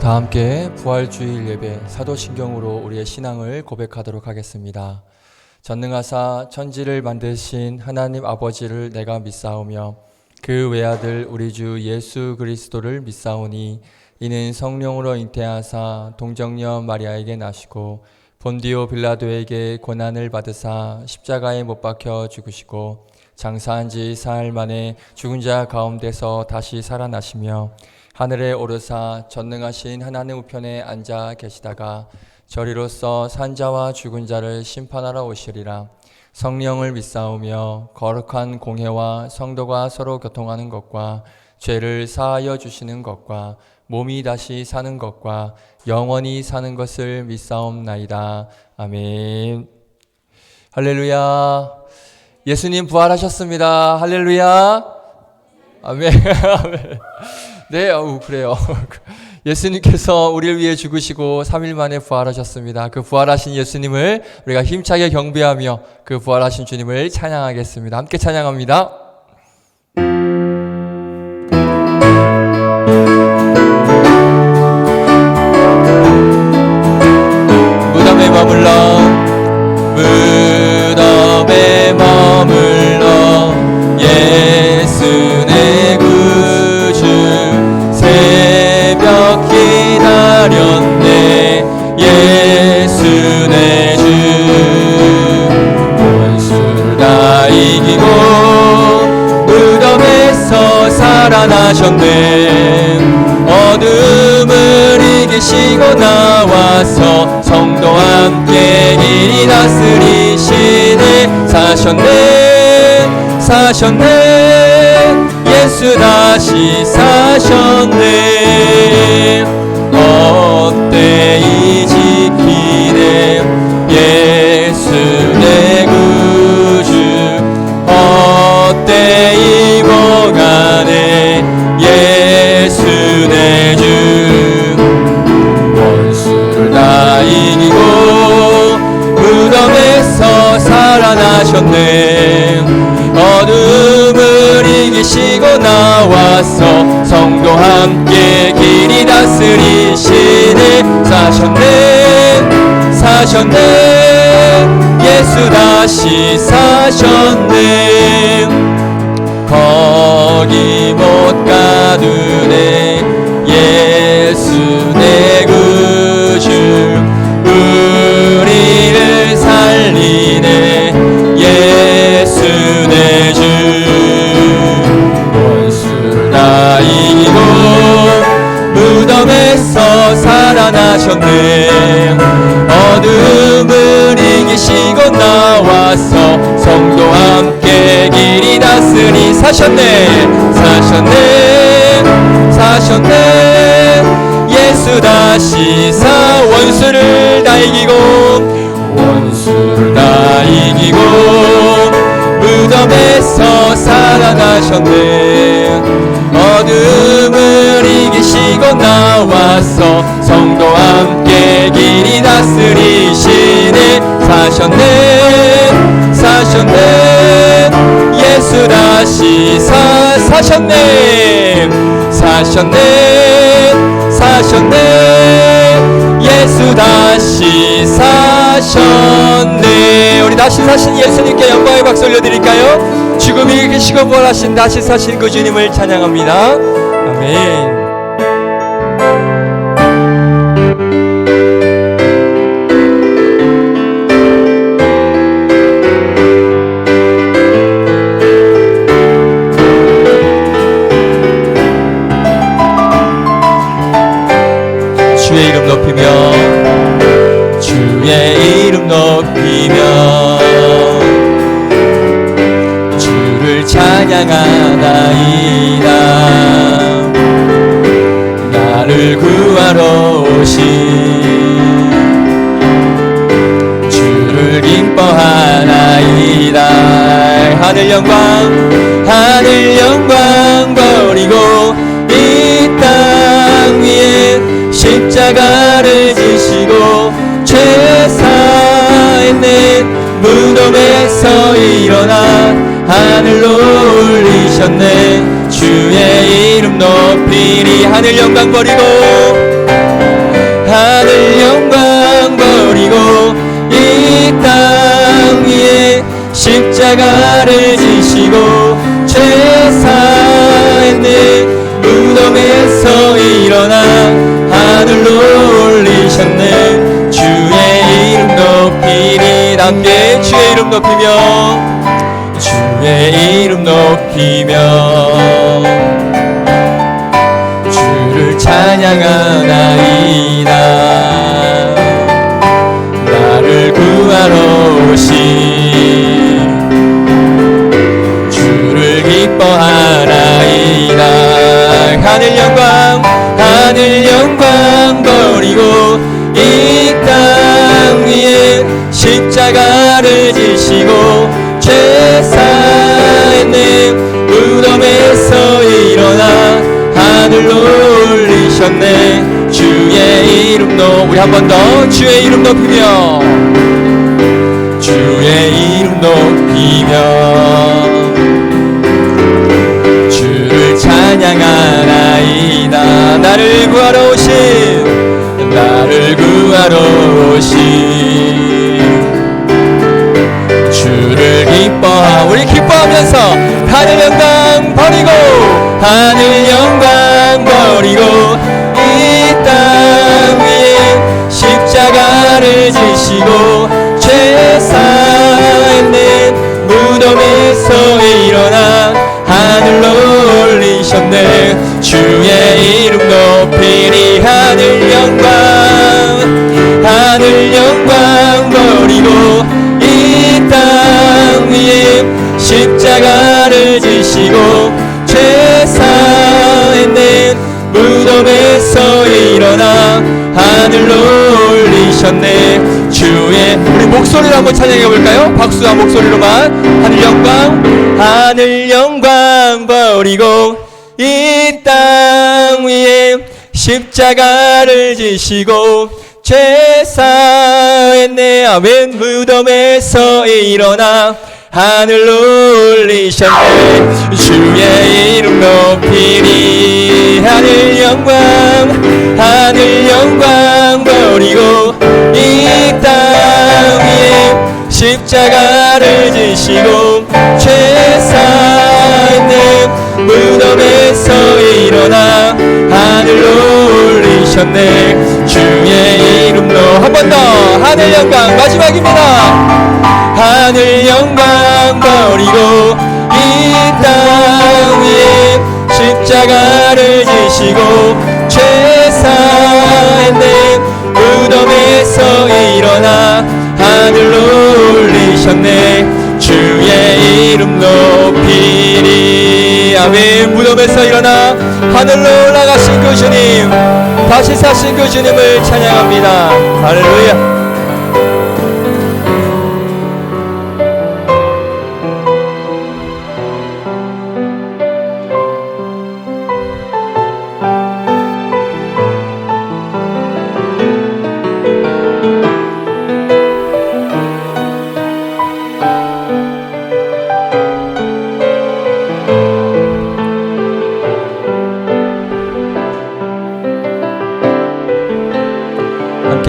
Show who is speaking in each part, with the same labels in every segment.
Speaker 1: 다 함께 부활주일 예배 사도신경으로 우리의 신앙을 고백하도록 하겠습니다. 전능하사 천지를 만드신 하나님 아버지를 내가 믿사오며 그 외아들 우리 주 예수 그리스도를 믿사오니 이는 성령으로 잉태하사 동정녀 마리아에게 나시고 본디오 빌라도에게 고난을 받으사 십자가에 못 박혀 죽으시고 장사한 지 사흘 만에 죽은 자 가운데서 다시 살아나시며 하늘에 오르사 전능하신 하나님 우편에 앉아 계시다가 저리로서 산자와 죽은 자를 심판하러 오시리라. 성령을 믿사오며 거룩한 공회와 성도가 서로 교통하는 것과 죄를 사하여 주시는 것과 몸이 다시 사는 것과 영원히 사는 것을 믿사옵나이다. 아멘. 할렐루야. 예수님 부활하셨습니다. 할렐루야. 아멘. 네, 그래요. 예수님께서 우리를 위해 죽으시고 3일 만에 부활하셨습니다. 그 부활하신 예수님을 우리가 힘차게 경배하며 그 부활하신 주님을 찬양하겠습니다. 함께 찬양합니다. 무덤에 머물러 예수 내 구주 새벽 기다렸네. 예수 내 주 원수를 다 이기고 무덤에서 살아나셨네. 어둠을 이기시고 나와서 성도와 함께 길이 다스리시네. 사셨네 예수 다시 사셨네. 어때이 지키네 예수 내 구주. 어때이 보가네 예수 내 주. 원수를 다 이기고 무덤에서 살아나셨네. 어둠을 이기시고 나와서 성도와 함께 길이 다스리시네. 사셨네 예수 다시 사셨네. 거기 못 가두네 예수 내 구주. 우리를 살리네 예수 내 주. 원수를 다 이기고 무덤에서 살아나셨네. 어둠을 이기시고 나와서 성도와 함께 길이 다스리 사셨네 예수 다시 원수를 다 이기고 무덤에서 살아나셨네. 어둠을 이기시고 나와서 성도와 함께 길이 다스리시네. 사셨네 예수 다시 사셨네 예수 다시 사셨네. 우리 다시 사신 예수님께 영광의 박수 올려드릴까요? 죽음이 이기시고 부활하신 다시 사신 그 주님을 찬양합니다. 아멘. 주의 이름 높이며 주를 찬양하나이다. 나를 구하러 오신 주를 기뻐하나이다. 하늘 영광 버리고 이 땅 위에 십자가를 지시고 죄 사했네. 무덤에서 일어나 하늘로 올리셨네. 주의 이름 높이리. 하늘 영광 버리고 십자가를 지시고 죄사했네. 무덤에서 일어나 하늘로 올리셨네. 주의 이름 높이니 함께 주의 이름 높이며 주의 이름 높이며 주를 찬양하나이다. 나를 구하러 오신 주를 기뻐하나이다. 하늘 영광 버리고 이 땅 위에 십자가를 지시고 죄사했네. 무덤에서 일어나 하늘로 올리셨네. 주의 이름 우리 한 번 더 주의 이름 높이며 주의 이름 높이며 주를 찬양하나이다. 나를 구하러 오신 주를 우리 기뻐하면서 하늘 영광 버리고 이 땅 위에 십자가를 지시고 죄사했네. 무덤에서 일어나 하늘로 올리셨네. 주의 이름 높이니 하늘 영광 버리고 이 땅 위에 십자가를 지시고 죄사했네. 무덤에서 일어나 하늘로 올리셨네. 우리 목소리로 한번 찬양해 볼까요? 박수와 목소리로만. 하늘 영광 버리고 이 땅 위에 십자가를 지시고 죄사했네. 아멘. 무덤에서 일어나 하늘로 올리셨네. 주의 이름 높이니 하늘 영광 버리고 이 땅 위에 십자가를 지시고 죄사했네. 무덤에서 일어나 하늘로 올리셨네. 주의 이름 한 번 더 하늘 영광 마지막입니다. 하늘 영광 버리고 이 땅 위에 십자가를 지시고 죄사했네. 무덤에서 일어나 하늘로 올리셨네. 주의 이름 높이니 아멘. 무덤에서 일어나 하늘로 올라가신 그 주님, 다시 사신 그 주님을 찬양합니다. 할렐루야.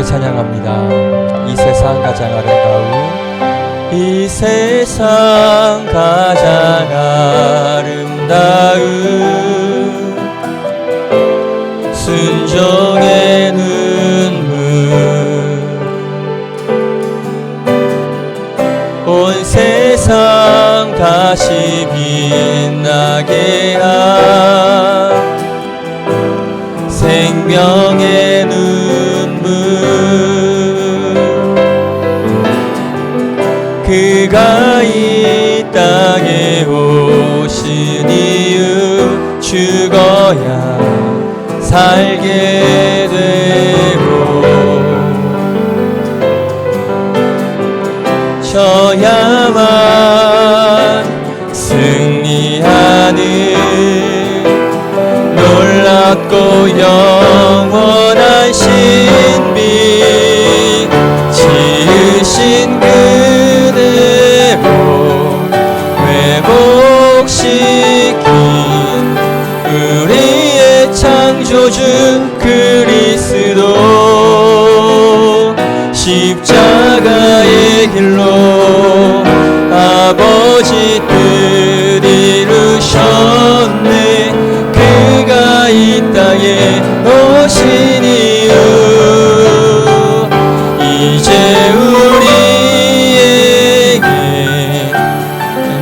Speaker 1: 찬양합니다. 이 세상 가장 아름다운 이 세상 가장 아름다운 순종의 눈물 온 세상 다시 빛나게 한 생명의 그가 이 땅에 오신 이유 죽어야 살게 되고 져야만 승리하는 놀랍고 영원한 신비 지으신 회복시킨 우리의 창조주 그리스도 십자가의 길로 아버지 뜻 이루셨네. 그가 이 땅에 오신 이유 이제 우리에게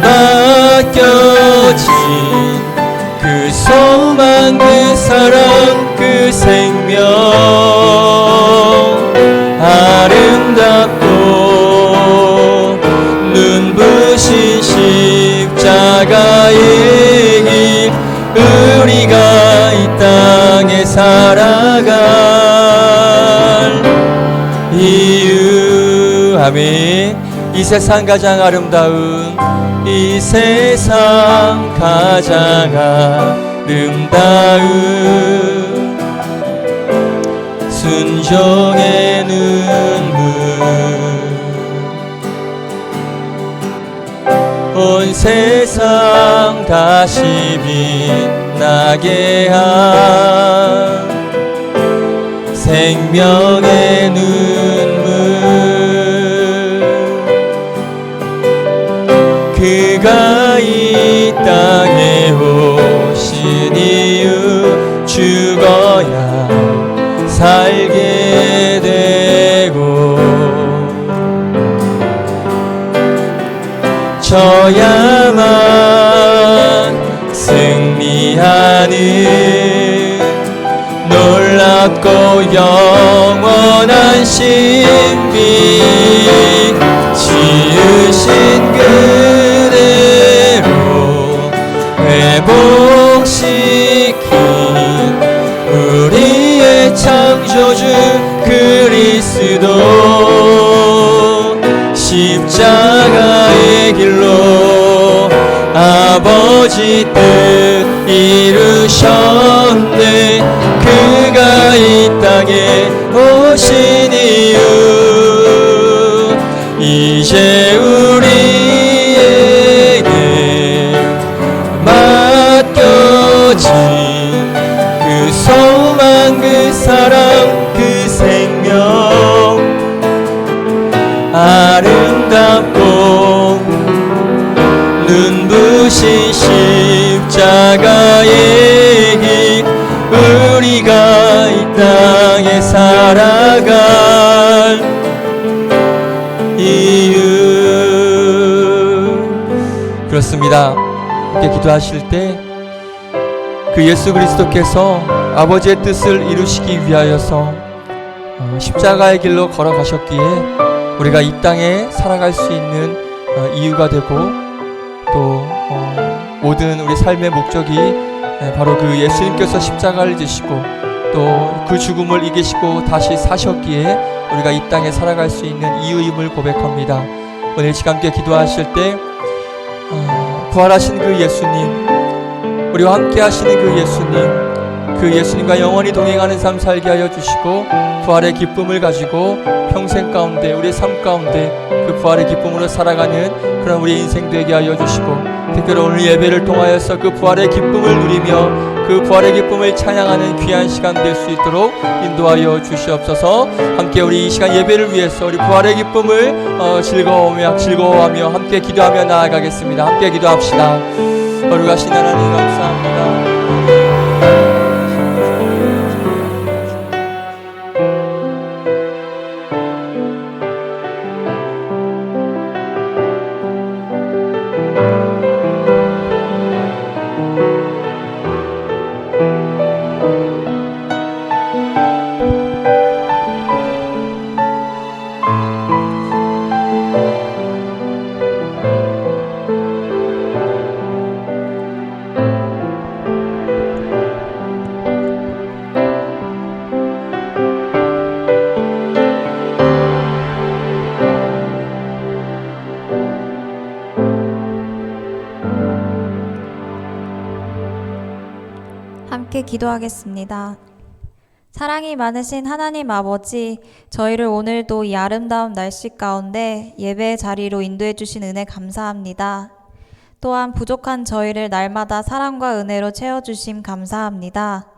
Speaker 1: 맡겨진 그 소망, 그 사랑, 그 생명 아름답고 눈부신 십자가의 길 우리가 이 땅에 살아갈 이유. 아멘. 이 세상 가장 아름다운, 이 세상 가장 아름다운 순종의 눈물 온 세상 다시 빛나게 한 생명의 눈물 그가 이 땅에 오신 이유 죽어야 살게 되고 져야만 승리하는 놀랍고 영원한 신비 지으신 그대로 회복시킨 우리의 창조주 그리스도 십자가의 길로 아버지 뜻 이루셨네. 그가 이 땅에 오신 이유 이제 우리에게 맡겨진 그 소망, 그 사랑, 그 생명 아름답고 눈부신 십자가의 길 우리가 이 땅에 살아갈 이유. 그렇습니다. 이렇게 기도하실 때 그 예수 그리스도께서 아버지의 뜻을 이루시기 위하여서 십자가의 길로 걸어가셨기에 우리가 이 땅에 살아갈 수 있는 이유가 되고 또 모든 우리 삶의 목적이 바로 그 예수님께서 십자가를 지시고 또 그 죽음을 이기시고 다시 사셨기에 우리가 이 땅에 살아갈 수 있는 이유임을 고백합니다. 오늘 시간 함께 기도하실 때 부활하신 그 예수님, 우리와 함께 하시는 그 예수님, 그 예수님과 영원히 동행하는 삶 살게 하여 주시고 부활의 기쁨을 가지고 평생 가운데 우리의 삶 가운데 그 부활의 기쁨으로 살아가는 그런 우리 인생 되게 하여 주시고 특별히 오늘 예배를 통하여서 그 부활의 기쁨을 누리며 그 부활의 기쁨을 찬양하는 귀한 시간 될 수 있도록 인도하여 주시옵소서. 함께 우리 이 시간 예배를 위해서 우리 부활의 기쁨을 즐거워하며 함께 기도하며 나아가겠습니다. 함께 기도합시다. 거룩하신 하나님 감사합니다.
Speaker 2: 함께 기도하겠습니다. 사랑이 많으신 하나님 아버지, 저희를 오늘도 이 아름다운 날씨 가운데 예배의 자리로 인도해 주신 은혜 감사합니다. 또한 부족한 저희를 날마다 사랑과 은혜로 채워주심 감사합니다.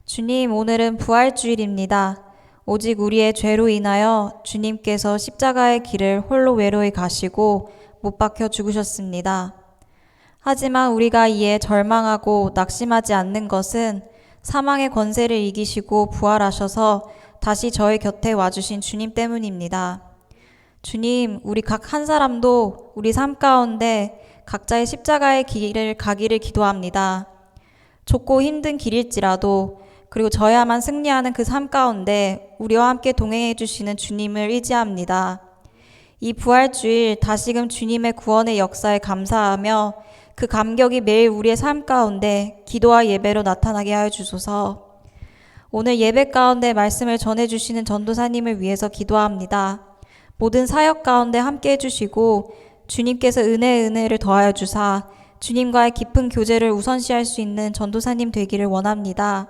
Speaker 2: 주님, 오늘은 부활주일입니다. 오직 우리의 죄로 인하여 주님께서 십자가의 길을 홀로 외로이 가시고 못 박혀 죽으셨습니다. 하지만 우리가 이에 절망하고 낙심하지 않는 것은 사망의 권세를 이기시고 부활하셔서 다시 저희 곁에 와주신 주님 때문입니다. 주님, 우리 각 한 사람도 우리 삶 가운데 각자의 십자가의 길을 가기를 기도합니다. 좁고 힘든 길일지라도, 그리고 저야만 승리하는 그 삶 가운데 우리와 함께 동행해 주시는 주님을 의지합니다. 이 부활주일 다시금 주님의 구원의 역사에 감사하며 그 감격이 매일 우리의 삶 가운데 기도와 예배로 나타나게 하여 주소서. 오늘 예배 가운데 말씀을 전해주시는 전도사님을 위해서 기도합니다. 모든 사역 가운데 함께 해주시고 주님께서 은혜를 더하여 주사 주님과의 깊은 교제를 우선시할 수 있는 전도사님 되기를 원합니다.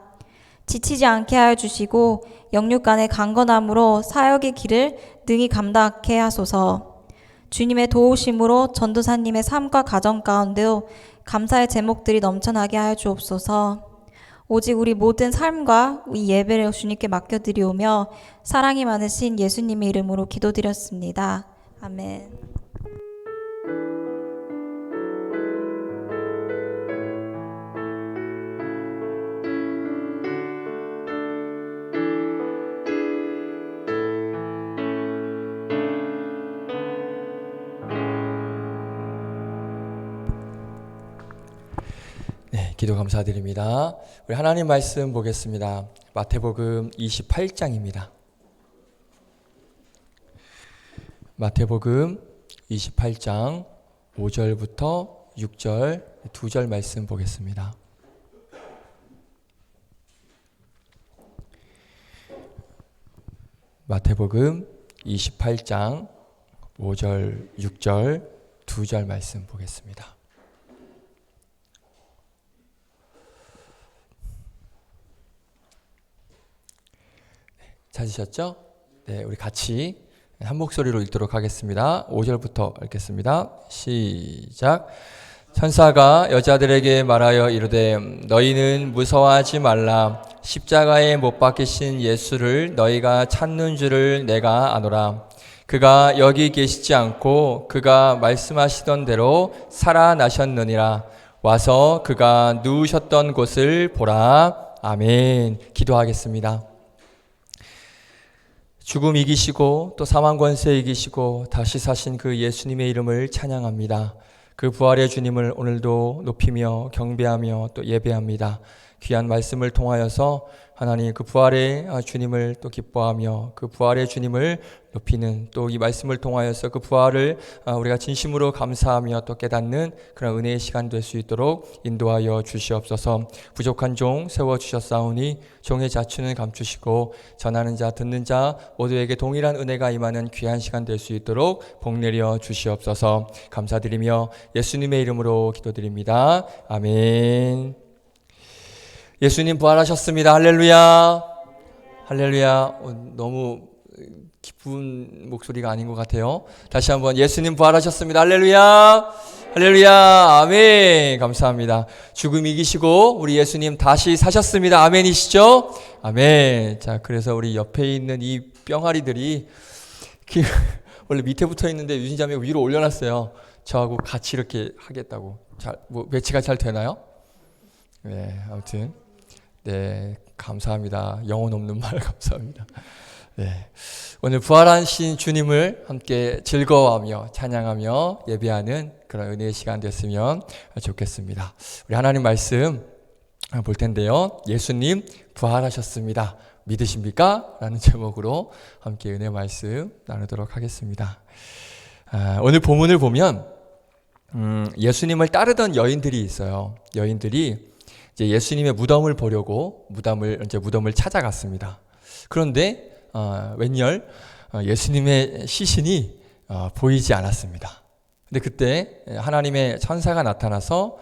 Speaker 2: 지치지 않게 하여 주시고 영육간의 강건함으로 사역의 길을 능히 감당하게 하소서. 주님의 도우심으로 전도사님의 삶과 가정 가운데도 감사의 제목들이 넘쳐나게 하여 주옵소서. 오직 우리 모든 삶과 이 예배를 주님께 맡겨드리오며 사랑이 많으신 예수님의 이름으로 기도드렸습니다. 아멘.
Speaker 1: 네, 기도 감사드립니다. 우리 하나님 말씀 보겠습니다. 마태복음 28장입니다. 마태복음 28장 5절부터 6절 2절 말씀 보겠습니다. 마태복음 28장 5절 6절 2절 말씀 보겠습니다. 찾으셨죠? 네, 우리 같이 한 목소리로 읽도록 하겠습니다. 5절부터 읽겠습니다. 시작. 천사가 여자들에게 말하여 이르되 너희는 무서워하지 말라. 십자가에 못 박히신 예수를 너희가 찾는 줄을 내가 아노라. 그가 여기 계시지 않고 그가 말씀하시던 대로 살아나셨느니라. 와서 그가 누우셨던 곳을 보라. 아멘. 기도하겠습니다. 죽음 이기시고 또 사망 권세 이기시고 다시 사신 그 예수님의 이름을 찬양합니다. 그 부활의 주님을 오늘도 높이며 경배하며 또 예배합니다. 귀한 말씀을 통하여서 하나님 그 부활의 주님을 또 기뻐하며 그 부활의 주님을 높이는 또 이 말씀을 통하여서 그 부활을 우리가 진심으로 감사하며 또 깨닫는 그런 은혜의 시간 될 수 있도록 인도하여 주시옵소서. 부족한 종 세워주셨사오니 종의 자취는 감추시고 전하는 자 듣는 자 모두에게 동일한 은혜가 임하는 귀한 시간 될 수 있도록 복내려 주시옵소서. 감사드리며 예수님의 이름으로 기도드립니다. 아멘. 예수님 부활하셨습니다. 할렐루야. 할렐루야. 너무 기쁜 목소리가 아닌 것 같아요. 다시 한번 예수님 부활하셨습니다. 할렐루야. 할렐루야. 아멘. 감사합니다. 죽음 이기시고 우리 예수님 다시 사셨습니다. 아멘이시죠? 아멘. 자, 그래서 우리 옆에 있는 이 뿅아리들이 원래 밑에 붙어 있는데 유진자매가 위로 올려놨어요. 저하고 같이 이렇게 하겠다고. 잘, 매치가 잘 되나요? 네, 아무튼 네, 감사합니다. 영혼 없는 말 감사합니다. 네, 오늘 부활하신 주님을 함께 즐거워하며 찬양하며 예배하는 그런 은혜의 시간 됐으면 좋겠습니다. 우리 하나님 말씀 볼 텐데요. 예수님 부활하셨습니다. 믿으십니까? 라는 제목으로 함께 은혜 말씀 나누도록 하겠습니다. 오늘 본문을 보면 예수님을 따르던 여인들이 있어요. 여인들이 이제 예수님의 무덤을 보려고 무덤을 찾아갔습니다. 그런데 웬열 예수님의 시신이 보이지 않았습니다. 근데 그때 하나님의 천사가 나타나서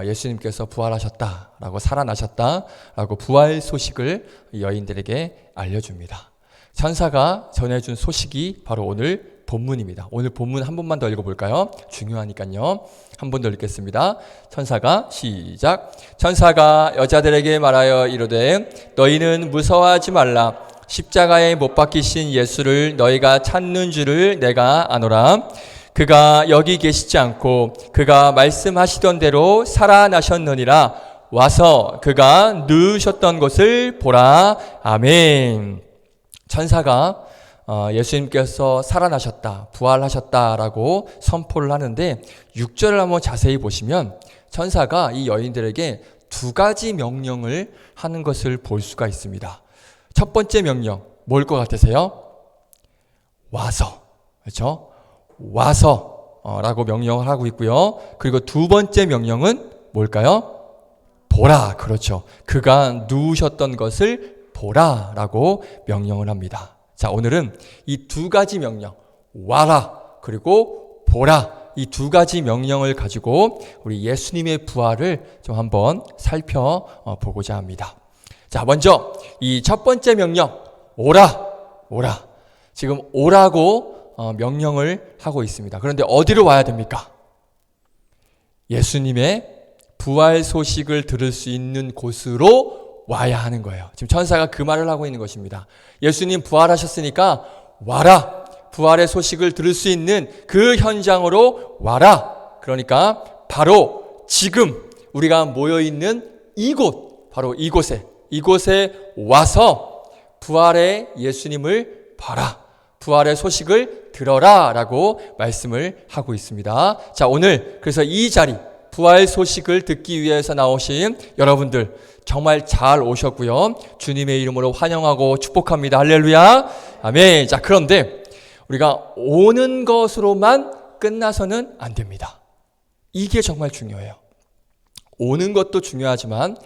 Speaker 1: 예수님께서 부활하셨다라고 살아나셨다라고 부활 소식을 여인들에게 알려줍니다. 천사가 전해준 소식이 바로 오늘 본문입니다. 오늘 본문 한 번만 더 읽어볼까요? 중요하니까요. 한 번 더 읽겠습니다. 천사가 시작. 천사가 여자들에게 말하여 이르되 너희는 무서워하지 말라. 십자가에 못 박히신 예수를 너희가 찾는 줄을 내가 아노라. 그가 여기 계시지 않고 그가 말씀하시던 대로 살아나셨느니라. 와서 그가 누우셨던 곳을 보라. 아멘. 천사가 예수님께서 살아나셨다, 부활하셨다라고 선포를 하는데 6절을 한번 자세히 보시면 천사가 이 여인들에게 두 가지 명령을 하는 것을 볼 수가 있습니다. 첫 번째 명령, 뭘 것 같으세요? 와서, 그렇죠? 와서 라고 명령을 하고 있고요. 그리고 두 번째 명령은 뭘까요? 보라. 그렇죠. 그가 누우셨던 것을 보라 라고 명령을 합니다. 자, 오늘은 이 두 가지 명령, 와라 그리고 보라, 이 두 가지 명령을 가지고 우리 예수님의 부활을 좀 한번 살펴보고자 합니다. 자, 먼저 이 첫 번째 명령, 오라. 지금 오라고 명령을 하고 있습니다. 그런데 어디로 와야 됩니까? 예수님의 부활 소식을 들을 수 있는 곳으로 와야 하는 거예요. 지금 천사가 그 말을 하고 있는 것입니다. 예수님 부활하셨으니까 와라. 부활의 소식을 들을 수 있는 그 현장으로 와라. 그러니까 바로 지금 우리가 모여 있는 이곳, 바로 이곳에 와서 부활의 예수님을 봐라. 부활의 소식을 들어라 라고 말씀을 하고 있습니다. 자, 오늘 그래서 이 자리, 부활 소식을 듣기 위해서 나오신 여러분들 정말 잘 오셨고요. 주님의 이름으로 환영하고 축복합니다. 할렐루야. 아멘. 자, 그런데 우리가 오는 것으로만 끝나서는 안 됩니다. 이게 정말 중요해요. 오는 것도 중요하지만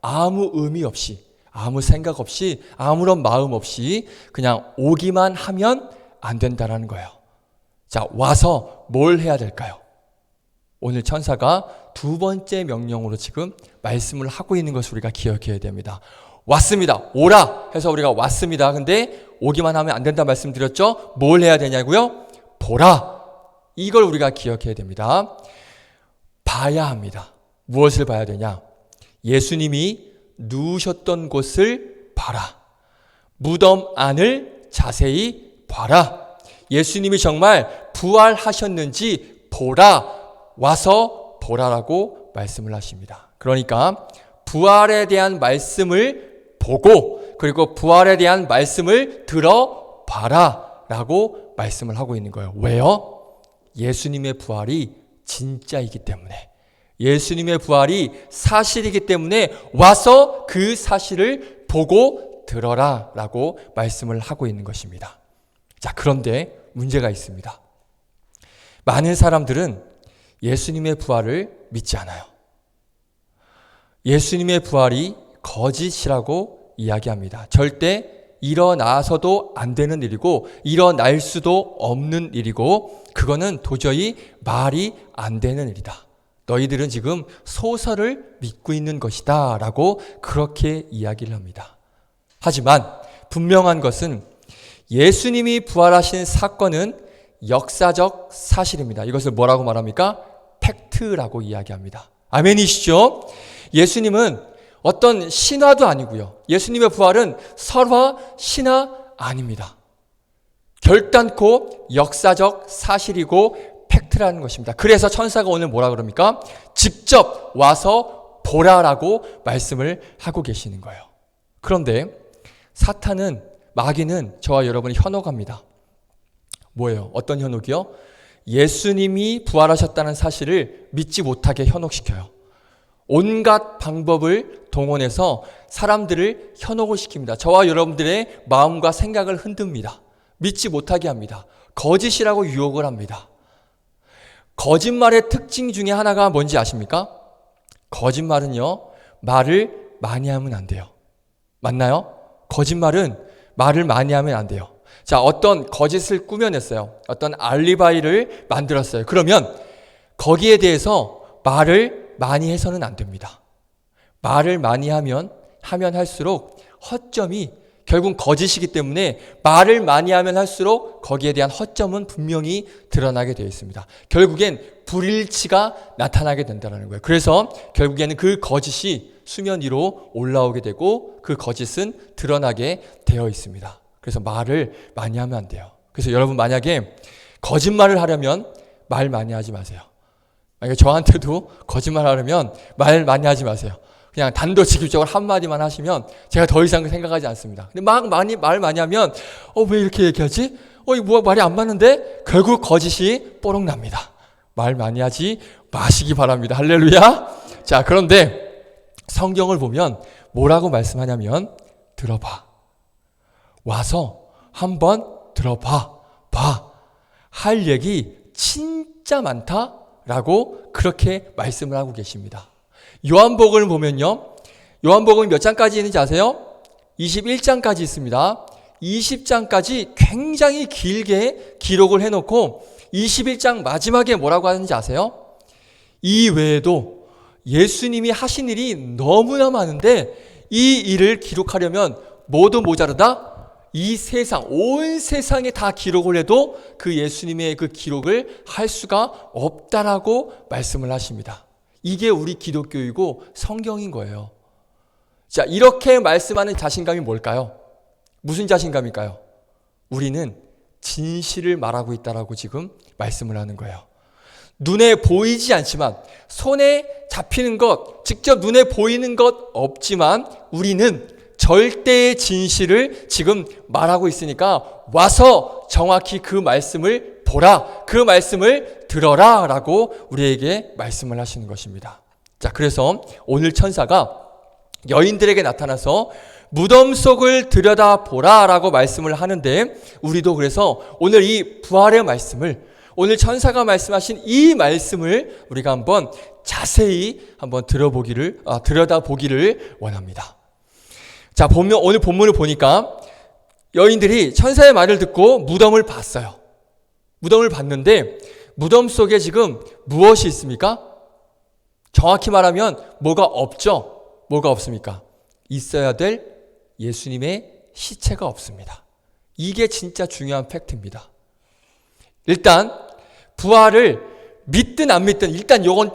Speaker 1: 아무 의미 없이, 아무 생각 없이, 아무런 마음 없이 그냥 오기만 하면 안 된다라는 거예요. 자, 와서 뭘 해야 될까요? 오늘 천사가 두 번째 명령으로 지금 말씀을 하고 있는 것을 우리가 기억해야 됩니다. 왔습니다. 오라 해서 우리가 왔습니다. 근데 오기만 하면 안 된다 말씀드렸죠? 뭘 해야 되냐고요? 보라. 이걸 우리가 기억해야 됩니다. 봐야 합니다. 무엇을 봐야 되냐? 예수님이 누우셨던 곳을 봐라. 무덤 안을 자세히 봐라. 예수님이 정말 부활하셨는지 보라. 와서 보라라고 말씀을 하십니다. 그러니까 부활에 대한 말씀을 보고 그리고 부활에 대한 말씀을 들어봐라 라고 말씀을 하고 있는 거예요. 왜요? 예수님의 부활이 진짜이기 때문에, 예수님의 부활이 사실이기 때문에 와서 그 사실을 보고 들어라 라고 말씀을 하고 있는 것입니다. 자, 그런데 문제가 있습니다. 많은 사람들은 예수님의 부활을 믿지 않아요. 예수님의 부활이 거짓이라고 이야기합니다. 절대 일어나서도 안 되는 일이고 일어날 수도 없는 일이고 그거는 도저히 말이 안 되는 일이다. 너희들은 지금 소설을 믿고 있는 것이다 라고 그렇게 이야기를 합니다. 하지만 분명한 것은 예수님이 부활하신 사건은 역사적 사실입니다. 이것을 뭐라고 말합니까? 팩트라고 이야기합니다. 아멘이시죠? 예수님은 어떤 신화도 아니고요. 예수님의 부활은 설화, 신화 아닙니다. 결단코 역사적 사실이고 팩트라는 것입니다. 그래서 천사가 오늘 뭐라 그럽니까? 직접 와서 보라라고 말씀을 하고 계시는 거예요. 그런데 사탄은, 마귀는 저와 여러분을 현혹합니다. 뭐예요? 어떤 현혹이요? 예수님이 부활하셨다는 사실을 믿지 못하게 현혹시켜요. 온갖 방법을 동원해서 사람들을 현혹을 시킵니다. 저와 여러분들의 마음과 생각을 흔듭니다. 믿지 못하게 합니다. 거짓이라고 유혹을 합니다. 거짓말의 특징 중에 하나가 뭔지 아십니까? 거짓말은요, 말을 많이 하면 안 돼요. 맞나요? 거짓말은 말을 많이 하면 안 돼요. 자, 어떤 거짓을 꾸며냈어요. 어떤 알리바이를 만들었어요. 그러면 거기에 대해서 말을 많이 해서는 안 됩니다. 말을 많이 하면 할수록 허점이 결국 거짓이기 때문에 말을 많이 하면 할수록 거기에 대한 허점은 분명히 드러나게 되어 있습니다. 결국엔 불일치가 나타나게 된다는 거예요. 그래서 결국에는 그 거짓이 수면 위로 올라오게 되고 그 거짓은 드러나게 되어 있습니다. 그래서 말을 많이 하면 안 돼요. 그래서 여러분 만약에 거짓말을 하려면 말 많이 하지 마세요. 만약에 저한테도 거짓말 하려면 말 많이 하지 마세요. 그냥 단도직입적으로 한마디만 하시면 제가 더 이상 생각하지 않습니다. 근데 말 많이 하면 왜 이렇게 얘기하지? 이거 말이 안 맞는데? 결국 거짓이 뽀록 납니다. 말 많이 하지 마시기 바랍니다. 할렐루야. 자, 그런데 성경을 보면 뭐라고 말씀하냐면 들어봐. 와서 한번 들어봐. 할 얘기 진짜 많다라고 그렇게 말씀을 하고 계십니다. 요한복음을 보면요. 요한복음이 몇 장까지 있는지 아세요? 21장까지 있습니다. 20장까지 굉장히 길게 기록을 해놓고 21장 마지막에 뭐라고 하는지 아세요? 이 외에도 예수님이 하신 일이 너무나 많은데 이 일을 기록하려면 모두 모자르다? 이 세상, 온 세상에 다 기록을 해도 그 예수님의 그 기록을 할 수가 없다라고 말씀을 하십니다. 이게 우리 기독교이고 성경인 거예요. 자, 이렇게 말씀하는 자신감이 뭘까요? 무슨 자신감일까요? 우리는 진실을 말하고 있다라고 지금 말씀을 하는 거예요. 눈에 보이지 않지만, 손에 잡히는 것, 직접 눈에 보이는 것 없지만 우리는 절대의 진실을 지금 말하고 있으니까 와서 정확히 그 말씀을 보라, 그 말씀을 들어라 라고 우리에게 말씀을 하시는 것입니다. 자, 그래서 오늘 천사가 여인들에게 나타나서 무덤 속을 들여다보라 라고 말씀을 하는데, 우리도 그래서 오늘 이 부활의 말씀을, 오늘 천사가 말씀하신 이 말씀을 우리가 한번 자세히 한번 들여다보기를 원합니다. 자, 보면 오늘 본문을 보니까 여인들이 천사의 말을 듣고 무덤을 봤어요. 무덤을 봤는데 무덤 속에 지금 무엇이 있습니까? 정확히 말하면 뭐가 없죠? 뭐가 없습니까? 있어야 될 예수님의 시체가 없습니다. 이게 진짜 중요한 팩트입니다. 일단 부활을 믿든 안 믿든 일단 요건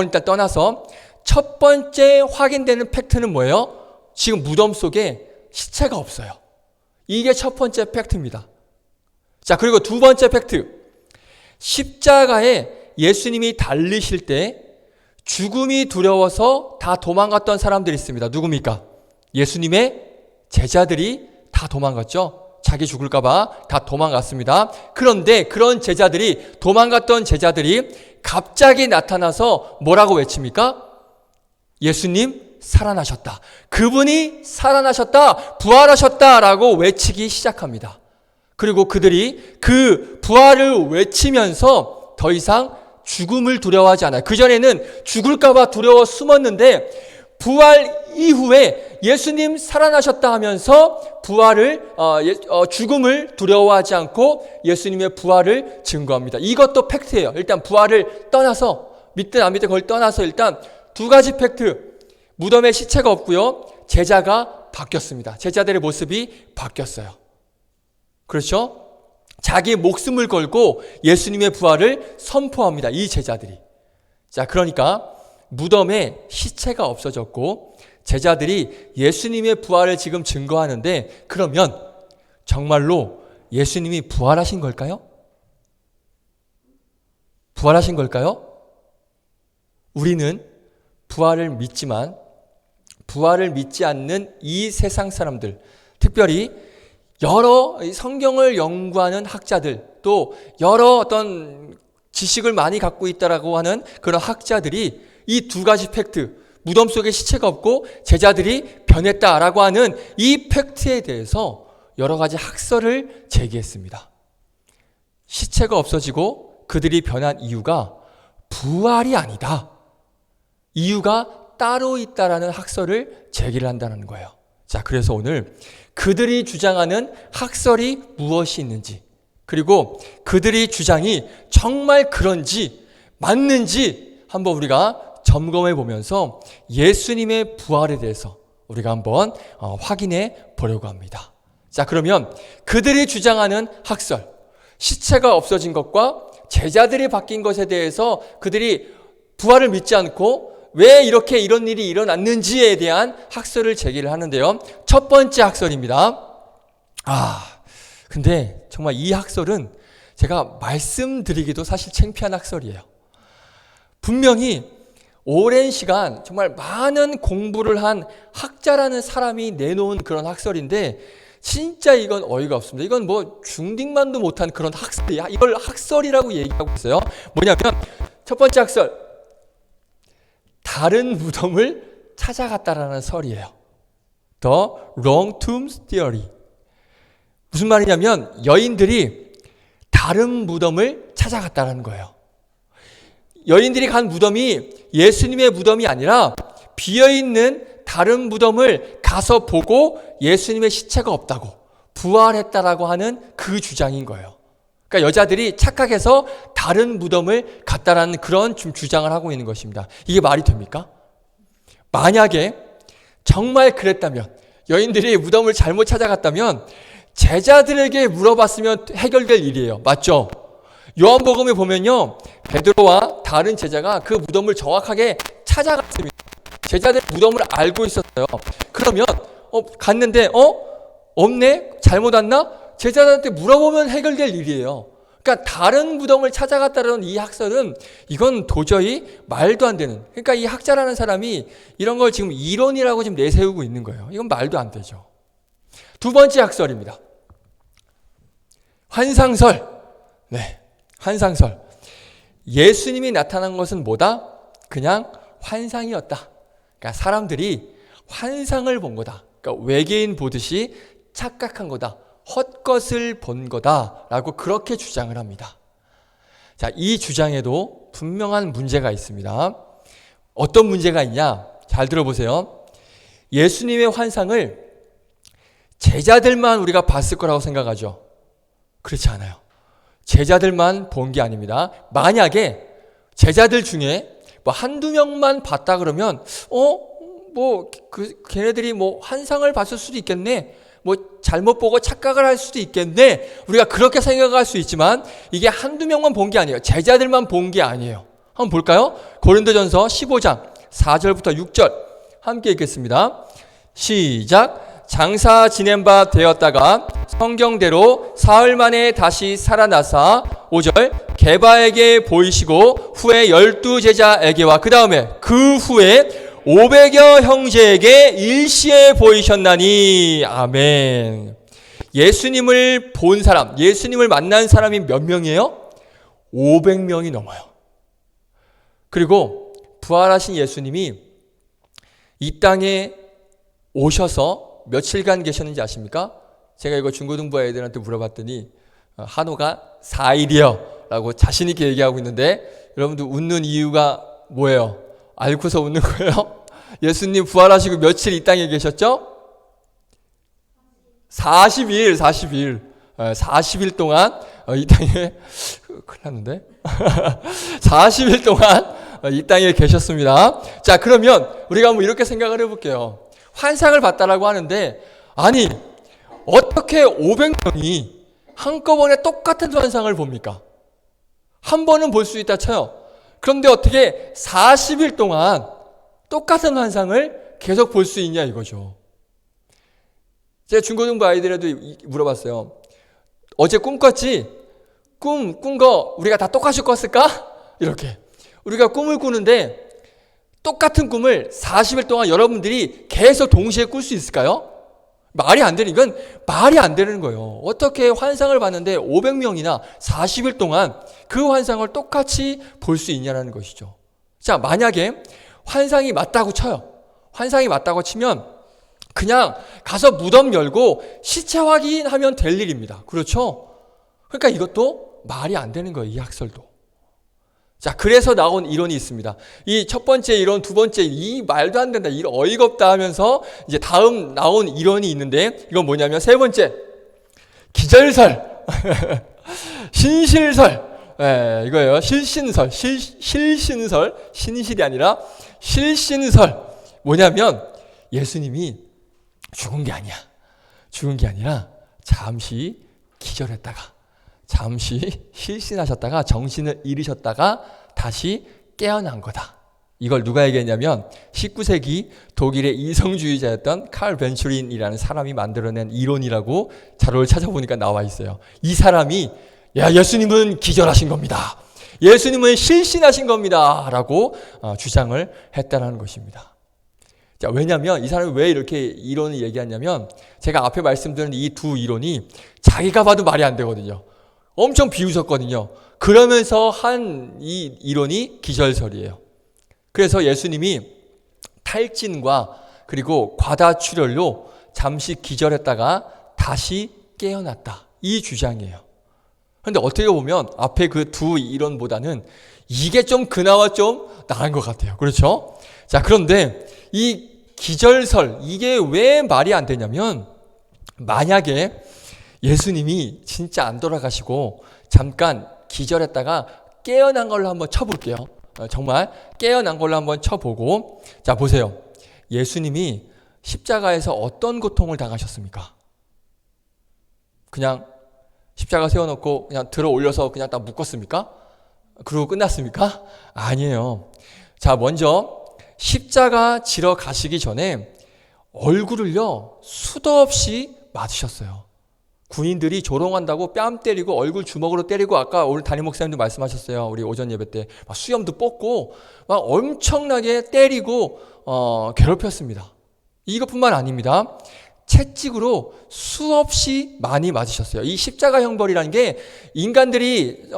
Speaker 1: 일단 떠나서 첫 번째 확인되는 팩트는 뭐예요? 지금 무덤 속에 시체가 없어요. 이게 첫 번째 팩트입니다. 자, 그리고 두 번째 팩트. 십자가에 예수님이 달리실 때 죽음이 두려워서 다 도망갔던 사람들이 있습니다. 누굽니까? 예수님의 제자들이 다 도망갔죠. 자기 죽을까봐 다 도망갔습니다. 그런데 그런 도망갔던 제자들이 갑자기 나타나서 뭐라고 외칩니까? 예수님 살아나셨다. 그분이 살아나셨다. 부활하셨다라고 외치기 시작합니다. 그리고 그들이 그 부활을 외치면서 더 이상 죽음을 두려워하지 않아요. 그전에는 죽을까봐 두려워 숨었는데 부활 이후에 예수님 살아나셨다 하면서 죽음을 두려워하지 않고 예수님의 부활을 증거합니다. 이것도 팩트예요. 일단 부활을 떠나서 믿든 안 믿든 그걸 떠나서 일단 두 가지 팩트. 무덤에 시체가 없고요. 제자가 바뀌었습니다. 제자들의 모습이 바뀌었어요. 그렇죠? 자기 목숨을 걸고 예수님의 부활을 선포합니다. 이 제자들이. 자, 그러니까 무덤에 시체가 없어졌고 제자들이 예수님의 부활을 지금 증거하는데, 그러면 정말로 예수님이 부활하신 걸까요? 부활하신 걸까요? 우리는 부활을 믿지만 부활을 믿지 않는 이 세상 사람들, 특별히 여러 성경을 연구하는 학자들, 또 여러 어떤 지식을 많이 갖고 있다라고 하는 그런 학자들이 이 두 가지 팩트, 무덤 속에 시체가 없고 제자들이 변했다라고 하는 이 팩트에 대해서 여러 가지 학설을 제기했습니다. 시체가 없어지고 그들이 변한 이유가 부활이 아니다. 이유가 따로 있다라는 학설을 제기를 한다는 거예요. 자, 그래서 오늘 그들이 주장하는 학설이 무엇이 있는지, 그리고 그들이 주장이 정말 그런지 맞는지 한번 우리가 점검해 보면서 예수님의 부활에 대해서 우리가 한번 확인해 보려고 합니다. 자, 그러면 그들이 주장하는 학설, 시체가 없어진 것과 제자들이 바뀐 것에 대해서 그들이 부활을 믿지 않고 왜 이런 일이 일어났는지에 대한 학설을 제기를 하는데요. 첫 번째 학설입니다. 근데 정말 이 학설은 제가 말씀드리기도 사실 창피한 학설이에요. 분명히 오랜 시간 정말 많은 공부를 한 학자라는 사람이 내놓은 그런 학설인데 진짜 이건 어이가 없습니다. 이건 뭐 중딩만도 못한 그런 학설이야. 이걸 학설이라고 얘기하고 있어요. 뭐냐면 첫 번째 학설, 다른 무덤을 찾아갔다라는 설이에요. The wrong tomb theory. 무슨 말이냐면 여인들이 다른 무덤을 찾아갔다라는 거예요. 여인들이 간 무덤이 예수님의 무덤이 아니라 비어있는 다른 무덤을 가서 보고 예수님의 시체가 없다고 부활했다라고 하는 그 주장인 거예요. 그러니까 여자들이 착각해서 다른 무덤을 갔다라는 그런 주장을 하고 있는 것입니다. 이게 말이 됩니까? 만약에 정말 그랬다면, 여인들이 무덤을 잘못 찾아갔다면 제자들에게 물어봤으면 해결될 일이에요. 맞죠? 요한복음에 보면요, 베드로와 다른 제자가 그 무덤을 정확하게 찾아갔습니다. 제자들 무덤을 알고 있었어요. 그러면 갔는데 없네? 잘못 왔나? 제자들한테 물어보면 해결될 일이에요. 그러니까 다른 무덤을 찾아갔다는 이 학설은 이건 도저히 말도 안 되는, 그러니까 이 학자라는 사람이 이런 걸 지금 이론이라고 지금 내세우고 있는 거예요. 이건 말도 안 되죠. 두 번째 학설입니다. 환상설. 네, 환상설. 예수님이 나타난 것은 뭐다? 그냥 환상이었다. 그러니까 사람들이 환상을 본 거다. 그러니까 외계인 보듯이 착각한 거다. 헛것을 본 거다라고 그렇게 주장을 합니다. 자, 이 주장에도 분명한 문제가 있습니다. 어떤 문제가 있냐? 잘 들어보세요. 예수님의 환상을 제자들만 우리가 봤을 거라고 생각하죠. 그렇지 않아요. 제자들만 본 게 아닙니다. 만약에 제자들 중에 뭐 한두 명만 봤다 그러면 걔네들이 뭐 환상을 봤을 수도 있겠네. 뭐 잘못 보고 착각을 할 수도 있겠네. 우리가 그렇게 생각할 수 있지만 이게 한두 명만 본 게 아니에요. 제자들만 본 게 아니에요. 한번 볼까요? 고린도전서 15장 4절부터 6절 함께 읽겠습니다. 시작. 장사 지낸 바 되었다가 성경대로 사흘 만에 다시 살아나사 5절 게바에게 보이시고 후에 12제자에게와 그 다음에 그 후에 500여 형제에게 일시에 보이셨나니. 아멘. 예수님을 본 사람, 예수님을 만난 사람이 몇 명이에요? 500명이 넘어요. 그리고 부활하신 예수님이 이 땅에 오셔서 며칠간 계셨는지 아십니까? 제가 이거 중고등부 애들한테 물어봤더니 한호가 4일이요 라고 자신 있게 얘기하고 있는데, 여러분들 웃는 이유가 뭐예요? 알고서 웃는 거예요? 예수님 부활하시고 며칠 이 땅에 계셨죠? 40일 40일 동안 이 땅에 큰일 났는데 40일 동안 이 땅에 계셨습니다. 자, 그러면 우리가 한번 이렇게 생각을 해볼게요. 환상을 봤다라고 하는데, 아니 어떻게 500명이 한꺼번에 똑같은 환상을 봅니까? 한 번은 볼 수 있다 쳐요. 그런데 어떻게 40일 동안 똑같은 환상을 계속 볼 수 있냐 이거죠. 제가 중고등부 아이들에도 물어봤어요. 어제 꿈 꿨지? 꾼 거 우리가 다 똑같이 꿨을까? 이렇게. 우리가 꿈을 꾸는데 똑같은 꿈을 40일 동안 여러분들이 계속 동시에 꿀 수 있을까요? 말이 안 되는, 이건 말이 안 되는 거예요. 어떻게 환상을 봤는데 500명이나 40일 동안 그 환상을 똑같이 볼 수 있냐는 것이죠. 자, 만약에 환상이 맞다고 쳐요. 환상이 맞다고 치면 그냥 가서 무덤 열고 시체 확인하면 될 일입니다. 그렇죠? 그러니까 이것도 말이 안 되는 거예요. 이 학설도. 자, 그래서 나온 이론이 있습니다. 이 첫 번째 이론, 두 번째, 이 말도 안 된다, 이 어이가 없다 하면서 이제 다음 나온 이론이 있는데, 이건 뭐냐면 세 번째, 기절설, 신실설, 이거예요. 실신설, 실신설, 신실이 아니라 실신설. 뭐냐면 예수님이 죽은 게 아니야. 죽은 게 아니라 잠시 기절했다가, 잠시 실신하셨다가 정신을 잃으셨다가 다시 깨어난 거다. 이걸 누가 얘기했냐면 19세기 독일의 이성주의자였던 칼 벤츄린이라는 사람이 만들어낸 이론이라고 자료를 찾아보니까 나와 있어요. 이 사람이 야, 예수님은 기절하신 겁니다. 예수님은 실신하신 겁니다. 라고 주장을 했다는 것입니다. 자, 왜냐하면 이 사람이 왜 이렇게 이론을 얘기하냐면 제가 앞에 말씀드린 이 두 이론이 자기가 봐도 말이 안 되거든요. 엄청 비웃었거든요. 그러면서 한 이 이론이 기절설이에요. 그래서 예수님이 탈진과 그리고 과다출혈로 잠시 기절했다가 다시 깨어났다. 이 주장이에요. 그런데 어떻게 보면 앞에 그 두 이론보다는 이게 좀 그나마 좀 나은 것 같아요. 그렇죠? 자, 그런데 이 기절설, 이게 왜 말이 안 되냐면 만약에 예수님이 진짜 안 돌아가시고 잠깐 기절했다가 깨어난 걸로 한번 쳐볼게요. 정말 깨어난 걸로 한번 쳐보고, 자, 보세요. 예수님이 십자가에서 어떤 고통을 당하셨습니까? 그냥 십자가 세워놓고 그냥 들어 올려서 그냥 딱 묶었습니까? 그러고 끝났습니까? 아니에요. 자, 먼저 십자가 지러 가시기 전에 얼굴을요, 수도 없이 맞으셨어요. 군인들이 조롱한다고 뺨 때리고 얼굴 주먹으로 때리고, 아까 오늘 담임 목사님도 말씀하셨어요. 우리 오전 예배 때 막 수염도 뽑고 막 엄청나게 때리고 괴롭혔습니다. 이것뿐만 아닙니다. 채찍으로 수없이 많이 맞으셨어요. 이 십자가 형벌이라는 게 인간들이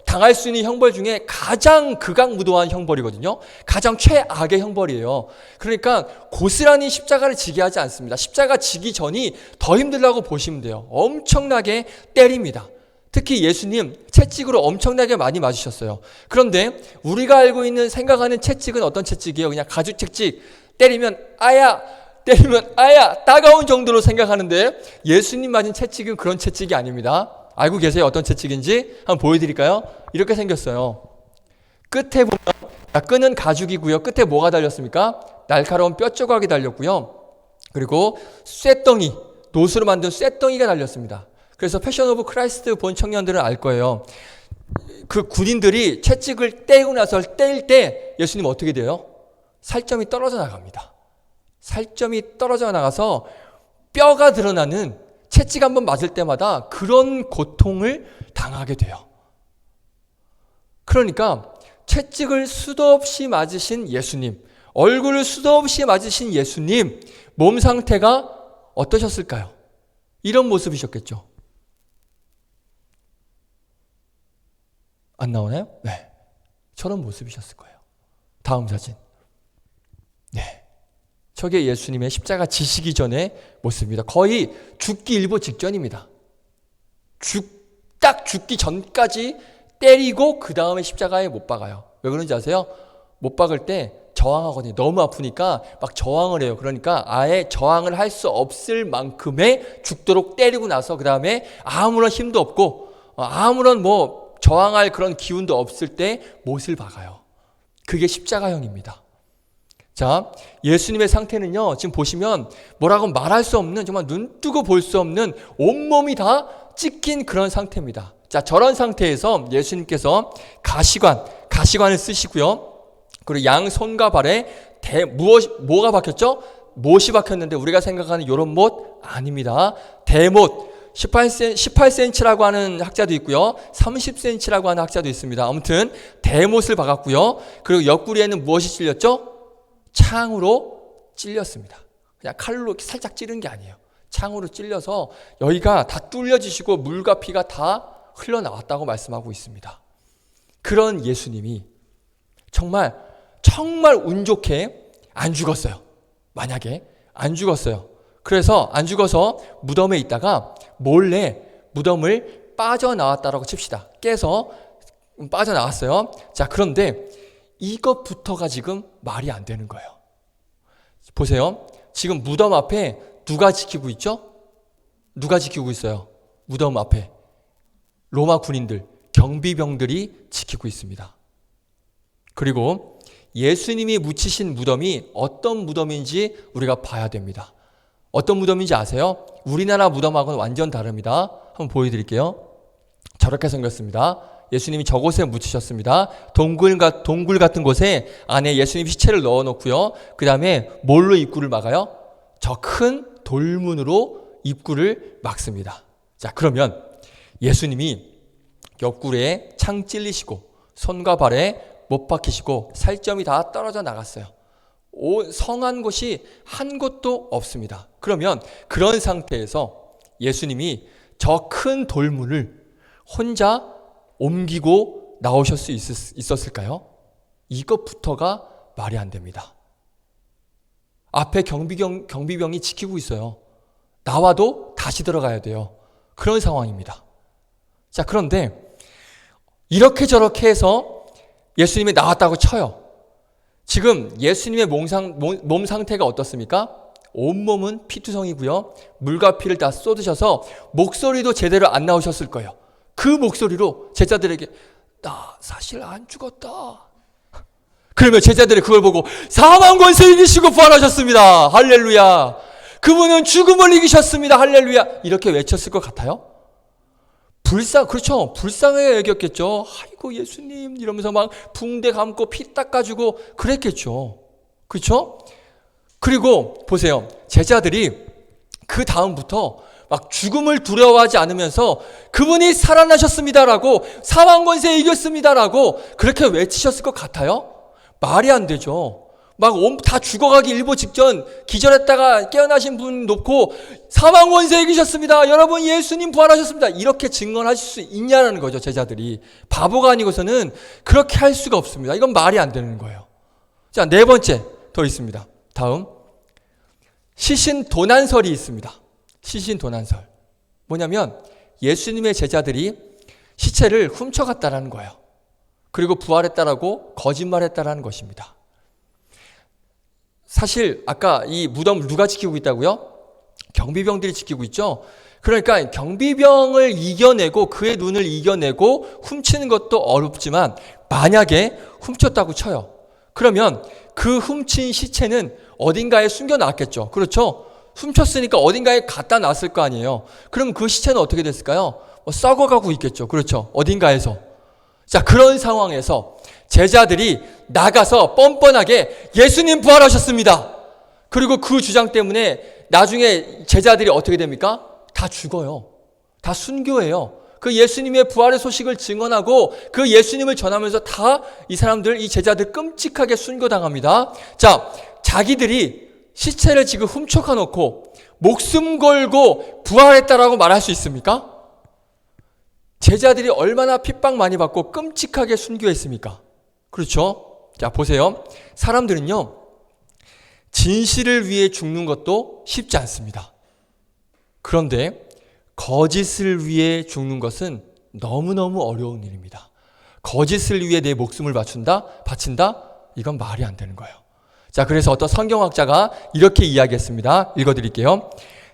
Speaker 1: 당할 수 있는 형벌 중에 가장 극악무도한 형벌이거든요. 가장 최악의 형벌이에요. 그러니까 고스란히 십자가를 지게 하지 않습니다. 십자가 지기 전이 더 힘들다고 보시면 돼요. 엄청나게 때립니다. 특히 예수님 채찍으로 엄청나게 많이 맞으셨어요. 그런데 우리가 알고 있는 생각하는 채찍은 어떤 채찍이에요? 그냥 가죽 채찍, 때리면 아야 따가운 정도로 생각하는데 예수님 맞은 채찍은 그런 채찍이 아닙니다. 알고 계세요? 어떤 채찍인지 한번 보여드릴까요? 이렇게 생겼어요. 끝에 보면 끈은 가죽이고요. 끝에 뭐가 달렸습니까? 날카로운 뼈 조각이 달렸고요. 그리고 쇠덩이, 노수로 만든 쇠덩이가 달렸습니다. 그래서 패션 오브 크라이스트 본 청년들은 알 거예요. 그 군인들이 채찍을 떼고 나서 뗄 때 예수님 어떻게 돼요? 살점이 떨어져 나갑니다. 살점이 떨어져 나가서 뼈가 드러나는, 채찍 한번 맞을 때마다 그런 고통을 당하게 돼요. 그러니까 채찍을 수도 없이 맞으신 예수님, 얼굴을 수도 없이 맞으신 예수님, 몸 상태가 어떠셨을까요? 이런 모습이셨겠죠. 안 나오나요? 네, 저런 모습이셨을 거예요. 다음 사진. 네, 저게 예수님의 십자가 지시기 전의 모습입니다. 거의 죽기 일보 직전입니다. 딱 죽기 전까지 때리고 그 다음에 십자가에 못 박아요. 왜 그런지 아세요? 못 박을 때 저항하거든요. 너무 아프니까 막 저항을 해요. 그러니까 아예 저항을 할 수 없을 만큼의 죽도록 때리고 나서 그 다음에 아무런 힘도 없고 아무런 저항할 그런 기운도 없을 때 못을 박아요. 그게 십자가형입니다. 자, 예수님의 상태는요, 지금 보시면 뭐라고 말할 수 없는, 정말 눈 뜨고 볼 수 없는 온몸이 다 찢긴 그런 상태입니다. 자, 저런 상태에서 예수님께서 가시관을 쓰시고요. 그리고 양손과 발에 뭐가 박혔죠? 못이 박혔는데 우리가 생각하는 이런 못 아닙니다. 대못. 18cm라고 하는 학자도 있고요. 30cm라고 하는 학자도 있습니다. 아무튼 대못을 박았고요. 그리고 옆구리에는 무엇이 찔렸죠? 창으로 찔렸습니다. 그냥 칼로 살짝 찌른 게 아니에요. 창으로 찔려서 여기가 다 뚫려지시고 물과 피가 다 흘러나왔다고 말씀하고 있습니다. 그런 예수님이 정말 운 좋게 안 죽었어요. 만약에 안 죽었어요. 그래서 안 죽어서 무덤에 있다가 몰래 무덤을 빠져나왔다라고 칩시다. 깨서 빠져나왔어요. 자, 그런데 이것부터가 지금 말이 안 되는 거예요. 보세요. 지금 무덤 앞에 누가 지키고 있죠? 누가 지키고 있어요? 무덤 앞에 로마 군인들, 경비병들이 지키고 있습니다. 그리고 예수님이 묻히신 무덤이 어떤 무덤인지 우리가 봐야 됩니다. 어떤 무덤인지 아세요? 우리나라 무덤하고는 완전 다릅니다. 한번 보여드릴게요. 저렇게 생겼습니다. 예수님이 저곳에 묻히셨습니다. 동굴 같은 곳에 안에 예수님 시체를 넣어놓고요. 그 다음에 뭘로 입구를 막아요? 저 큰 돌문으로 입구를 막습니다. 자, 그러면 예수님이 옆구리에 창 찔리시고 손과 발에 못 박히시고 살점이 다 떨어져 나갔어요. 성한 곳이 한 곳도 없습니다. 그러면 그런 상태에서 예수님이 저 큰 돌문을 혼자 옮기고 나오실 수 있었을까요? 이것부터가 말이 안 됩니다. 앞에 경비병이 지키고 있어요. 나와도 다시 들어가야 돼요. 그런 상황입니다. 자, 그런데 이렇게 저렇게 해서 예수님이 나왔다고 쳐요. 지금 예수님의 몸 상태가 어떻습니까? 온몸은 피투성이고요. 물과 피를 다 쏟으셔서 목소리도 제대로 안 나오셨을 거예요. 그 목소리로 제자들에게 나 사실 안 죽었다. 그러면 제자들이 그걸 보고 사망 권세 이기시고 부활하셨습니다. 할렐루야. 그분은 죽음을 이기셨습니다. 할렐루야. 이렇게 외쳤을 것 같아요? 그렇죠. 불쌍하게 여겼겠죠. 아이고 예수님 이러면서 막 붕대 감고 피 닦아주고 그랬겠죠. 그렇죠? 그리고 보세요. 제자들이 그 다음부터 막 죽음을 두려워하지 않으면서 그분이 살아나셨습니다라고 사망 권세 이겼습니다라고 그렇게 외치셨을 것 같아요? 말이 안 되죠. 막 다 죽어가기 일보 직전 기절했다가 깨어나신 분 놓고 사망 권세 이기셨습니다. 여러분 예수님 부활하셨습니다. 이렇게 증언하실 수 있냐는 거죠. 제자들이 바보가 아니고서는 그렇게 할 수가 없습니다. 이건 말이 안 되는 거예요. 자, 네 번째 더 있습니다. 다음 시신 도난설이 있습니다. 시신 도난설 뭐냐면 예수님의 제자들이 시체를 훔쳐갔다라는 거예요. 그리고 부활했다라고 거짓말했다라는 것입니다. 사실 아까 이 무덤 누가 지키고 있다고요? 경비병들이 지키고 있죠. 그러니까 경비병을 이겨내고 그의 눈을 이겨내고 훔치는 것도 어렵지만 만약에 훔쳤다고 쳐요. 그러면 그 훔친 시체는 어딘가에 숨겨놨겠죠. 그렇죠? 훔쳤으니까 어딘가에 갖다 놨을 거 아니에요. 그럼 그 시체는 어떻게 됐을까요? 썩어가고 있겠죠. 그렇죠? 어딘가에서. 자, 그런 상황에서 제자들이 나가서 뻔뻔하게 예수님 부활하셨습니다. 그리고 그 주장 때문에 나중에 제자들이 어떻게 됩니까? 다 죽어요. 다 순교해요. 그 예수님의 부활의 소식을 증언하고 그 예수님을 전하면서 다 이 사람들, 이 제자들 끔찍하게 순교당합니다. 자, 자기들이 시체를 지금 훔쳐가 놓고 목숨 걸고 부활했다라고 말할 수 있습니까? 제자들이 얼마나 핍박 많이 받고 끔찍하게 순교했습니까? 그렇죠? 자, 보세요. 사람들은요, 진실을 위해 죽는 것도 쉽지 않습니다. 그런데 거짓을 위해 죽는 것은 너무너무 어려운 일입니다. 거짓을 위해 내 목숨을 바친다? 이건 말이 안 되는 거예요. 자, 그래서 어떤 성경학자가 이렇게 이야기했습니다. 읽어드릴게요.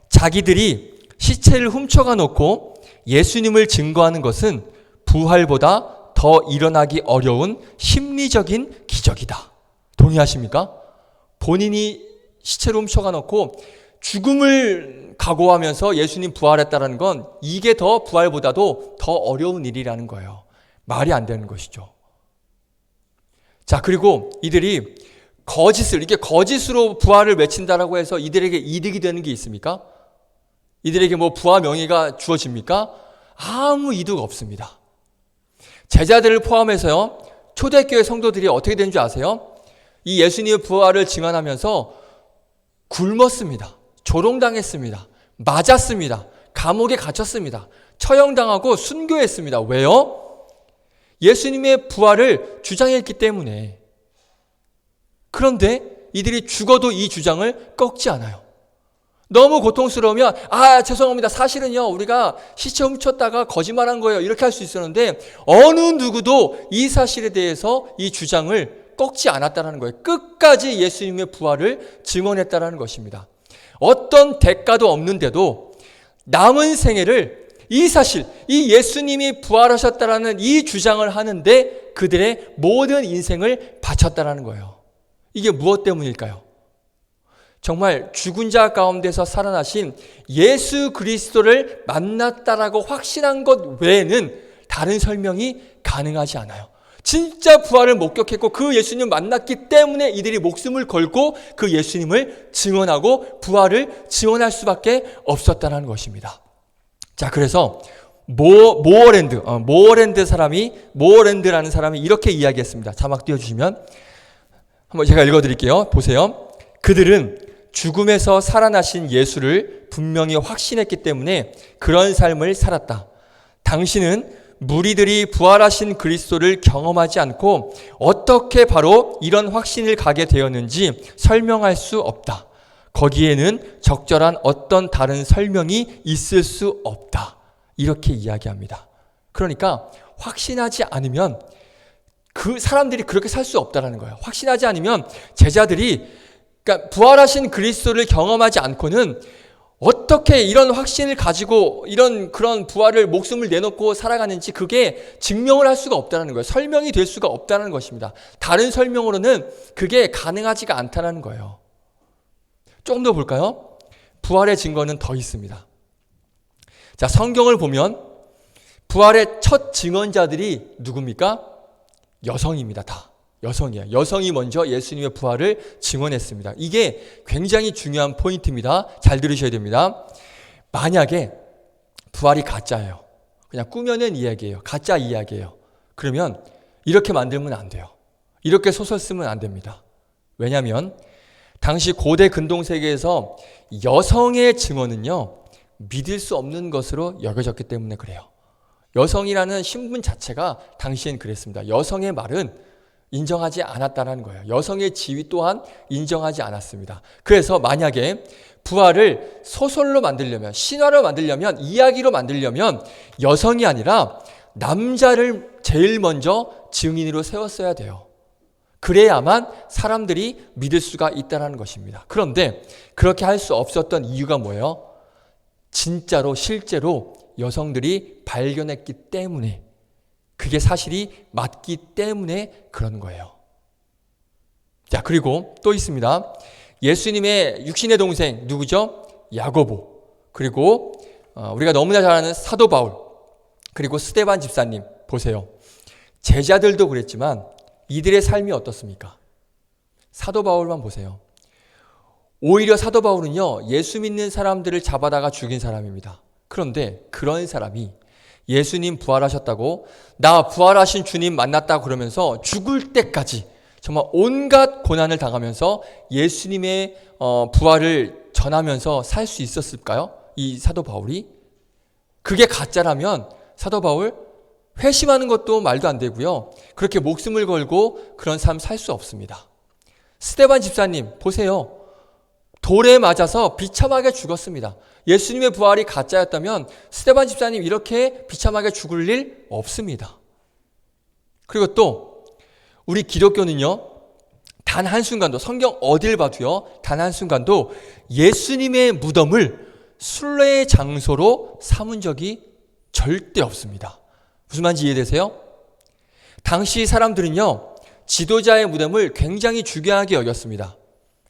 Speaker 1: 자기들이 시체를 훔쳐가 놓고 예수님을 증거하는 것은 부활보다 더 일어나기 어려운 심리적인 기적이다. 동의하십니까? 본인이 시체를 훔쳐가 놓고 죽음을 각오하면서 예수님 부활했다는 건 이게 더 부활보다도 더 어려운 일이라는 거예요. 말이 안 되는 것이죠. 자, 그리고 이들이 이게 거짓으로 부활을 외친다라고 해서 이들에게 이득이 되는 게 있습니까? 이들에게 뭐 부와 명예가 주어집니까? 아무 이득 없습니다. 제자들을 포함해서요, 초대교회 성도들이 어떻게 되는 줄 아세요? 이 예수님의 부활을 증언하면서 굶었습니다. 조롱당했습니다. 맞았습니다. 감옥에 갇혔습니다. 처형당하고 순교했습니다. 왜요? 예수님의 부활을 주장했기 때문에. 그런데 이들이 죽어도 이 주장을 꺾지 않아요. 너무 고통스러우면 죄송합니다. 사실은요, 우리가 시체 훔쳤다가 거짓말한 거예요. 이렇게 할 수 있었는데 어느 누구도 이 사실에 대해서 이 주장을 꺾지 않았다는 거예요. 끝까지 예수님의 부활을 증언했다는 것입니다. 어떤 대가도 없는데도 남은 생애를 이 사실, 이 예수님이 부활하셨다라는 이 주장을 하는데 그들의 모든 인생을 바쳤다는 거예요. 이게 무엇 때문일까요? 정말 죽은 자 가운데서 살아나신 예수 그리스도를 만났다라고 확신한 것 외에는 다른 설명이 가능하지 않아요. 진짜 부활을 목격했고 그 예수님을 만났기 때문에 이들이 목숨을 걸고 그 예수님을 증언하고 부활을 증언할 수밖에 없었다는 것입니다. 자, 그래서 모어랜드라는 사람이 이렇게 이야기했습니다. 자막 띄워주시면 한번 제가 읽어드릴게요. 보세요. 그들은 죽음에서 살아나신 예수를 분명히 확신했기 때문에 그런 삶을 살았다. 당신은 무리들이 부활하신 그리스도를 경험하지 않고 어떻게 바로 이런 확신을 가게 되었는지 설명할 수 없다. 거기에는 적절한 어떤 다른 설명이 있을 수 없다. 이렇게 이야기합니다. 그러니까 확신하지 않으면 그 사람들이 그렇게 살 수 없다는 거예요. 확신하지 않으면 제자들이 그러니까 부활하신 그리스도를 경험하지 않고는 어떻게 이런 확신을 가지고 그런 부활을 목숨을 내놓고 살아가는지 그게 증명을 할 수가 없다는 거예요. 설명이 될 수가 없다는 것입니다. 다른 설명으로는 그게 가능하지가 않다는 거예요. 조금 더 볼까요? 부활의 증거는 더 있습니다. 자, 성경을 보면 부활의 첫 증언자들이 누굽니까? 여성입니다. 다 여성이에요. 여성이 먼저 예수님의 부활을 증언했습니다. 이게 굉장히 중요한 포인트입니다. 잘 들으셔야 됩니다. 만약에 부활이 가짜예요. 그냥 꾸며낸 이야기예요. 가짜 이야기예요. 그러면 이렇게 만들면 안 돼요. 이렇게 소설 쓰면 안 됩니다. 왜냐하면 당시 고대 근동세계에서 여성의 증언은요, 믿을 수 없는 것으로 여겨졌기 때문에 그래요. 여성이라는 신분 자체가 당시엔 그랬습니다. 여성의 말은 인정하지 않았다는 거예요. 여성의 지위 또한 인정하지 않았습니다. 그래서 만약에 부활을 소설로 만들려면, 신화로 만들려면, 이야기로 만들려면 여성이 아니라 남자를 제일 먼저 증인으로 세웠어야 돼요. 그래야만 사람들이 믿을 수가 있다는 것입니다. 그런데 그렇게 할 수 없었던 이유가 뭐예요? 진짜로 실제로 여성들이 발견했기 때문에, 그게 사실이 맞기 때문에 그런 거예요. 자, 그리고 또 있습니다. 예수님의 육신의 동생 누구죠? 야고보. 그리고 우리가 너무나 잘 아는 사도 바울. 그리고 스데반 집사님 보세요. 제자들도 그랬지만 이들의 삶이 어떻습니까? 사도 바울만 보세요. 오히려 사도 바울은요, 예수 믿는 사람들을 잡아다가 죽인 사람입니다. 그런데 그런 사람이 예수님 부활하셨다고, 나 부활하신 주님 만났다고 그러면서 죽을 때까지 정말 온갖 고난을 당하면서 예수님의 부활을 전하면서 살 수 있었을까요? 이 사도 바울이? 그게 가짜라면 사도 바울 회심하는 것도 말도 안 되고요. 그렇게 목숨을 걸고 그런 삶 살 수 없습니다. 스데반 집사님 보세요. 돌에 맞아서 비참하게 죽었습니다. 예수님의 부활이 가짜였다면 스데반 집사님 이렇게 비참하게 죽을 일 없습니다. 그리고 또 우리 기독교는요, 단 한순간도, 성경 어딜 봐도요, 단 한순간도 예수님의 무덤을 순례의 장소로 삼은 적이 절대 없습니다. 무슨 말인지 이해되세요? 당시 사람들은요, 지도자의 무덤을 굉장히 중요하게 여겼습니다.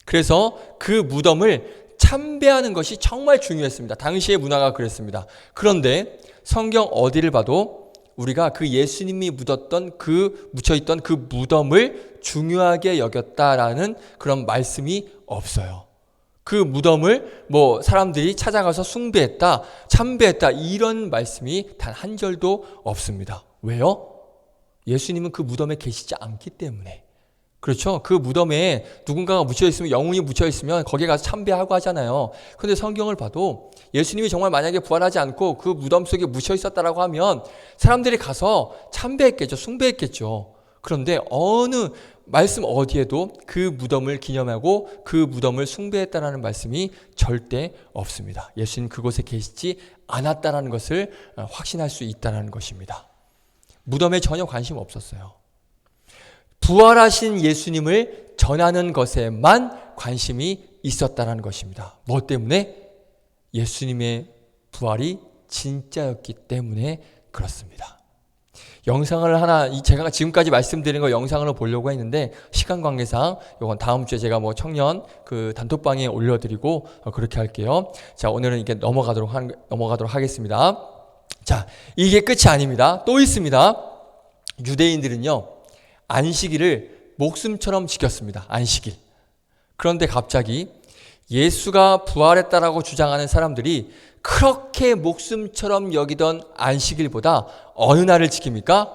Speaker 1: 그래서 그 무덤을 참배하는 것이 정말 중요했습니다. 당시의 문화가 그랬습니다. 그런데 성경 어디를 봐도 우리가 그 예수님이 묻혔던 그 무덤을 중요하게 여겼다라는 그런 말씀이 없어요. 그 무덤을 사람들이 찾아가서 숭배했다, 참배했다, 이런 말씀이 단 한 절도 없습니다. 왜요? 예수님은 그 무덤에 계시지 않기 때문에. 그렇죠? 그 무덤에 누군가가 묻혀있으면, 영혼이 묻혀있으면 거기에 가서 참배하고 하잖아요. 그런데 성경을 봐도 예수님이 정말 만약에 부활하지 않고 그 무덤 속에 묻혀있었다라고 하면 사람들이 가서 참배했겠죠. 숭배했겠죠. 그런데 어느 말씀 어디에도 그 무덤을 기념하고 그 무덤을 숭배했다라는 말씀이 절대 없습니다. 예수님 그곳에 계시지 않았다라는 것을 확신할 수 있다는 것입니다. 무덤에 전혀 관심 없었어요. 부활하신 예수님을 전하는 것에만 관심이 있었다는 것입니다. 뭐 때문에? 예수님의 부활이 진짜였기 때문에 그렇습니다. 영상을 하나, 제가 지금까지 말씀드린 거 영상으로 보려고 했는데 시간 관계상 이건 다음 주에 제가 청년 그 단톡방에 올려드리고 그렇게 할게요. 자, 오늘은 이렇게 넘어가도록 하겠습니다. 자, 이게 끝이 아닙니다. 또 있습니다. 유대인들은요, 안식일을 목숨처럼 지켰습니다. 안식일. 그런데 갑자기 예수가 부활했다라고 주장하는 사람들이 그렇게 목숨처럼 여기던 안식일보다 어느 날을 지킵니까?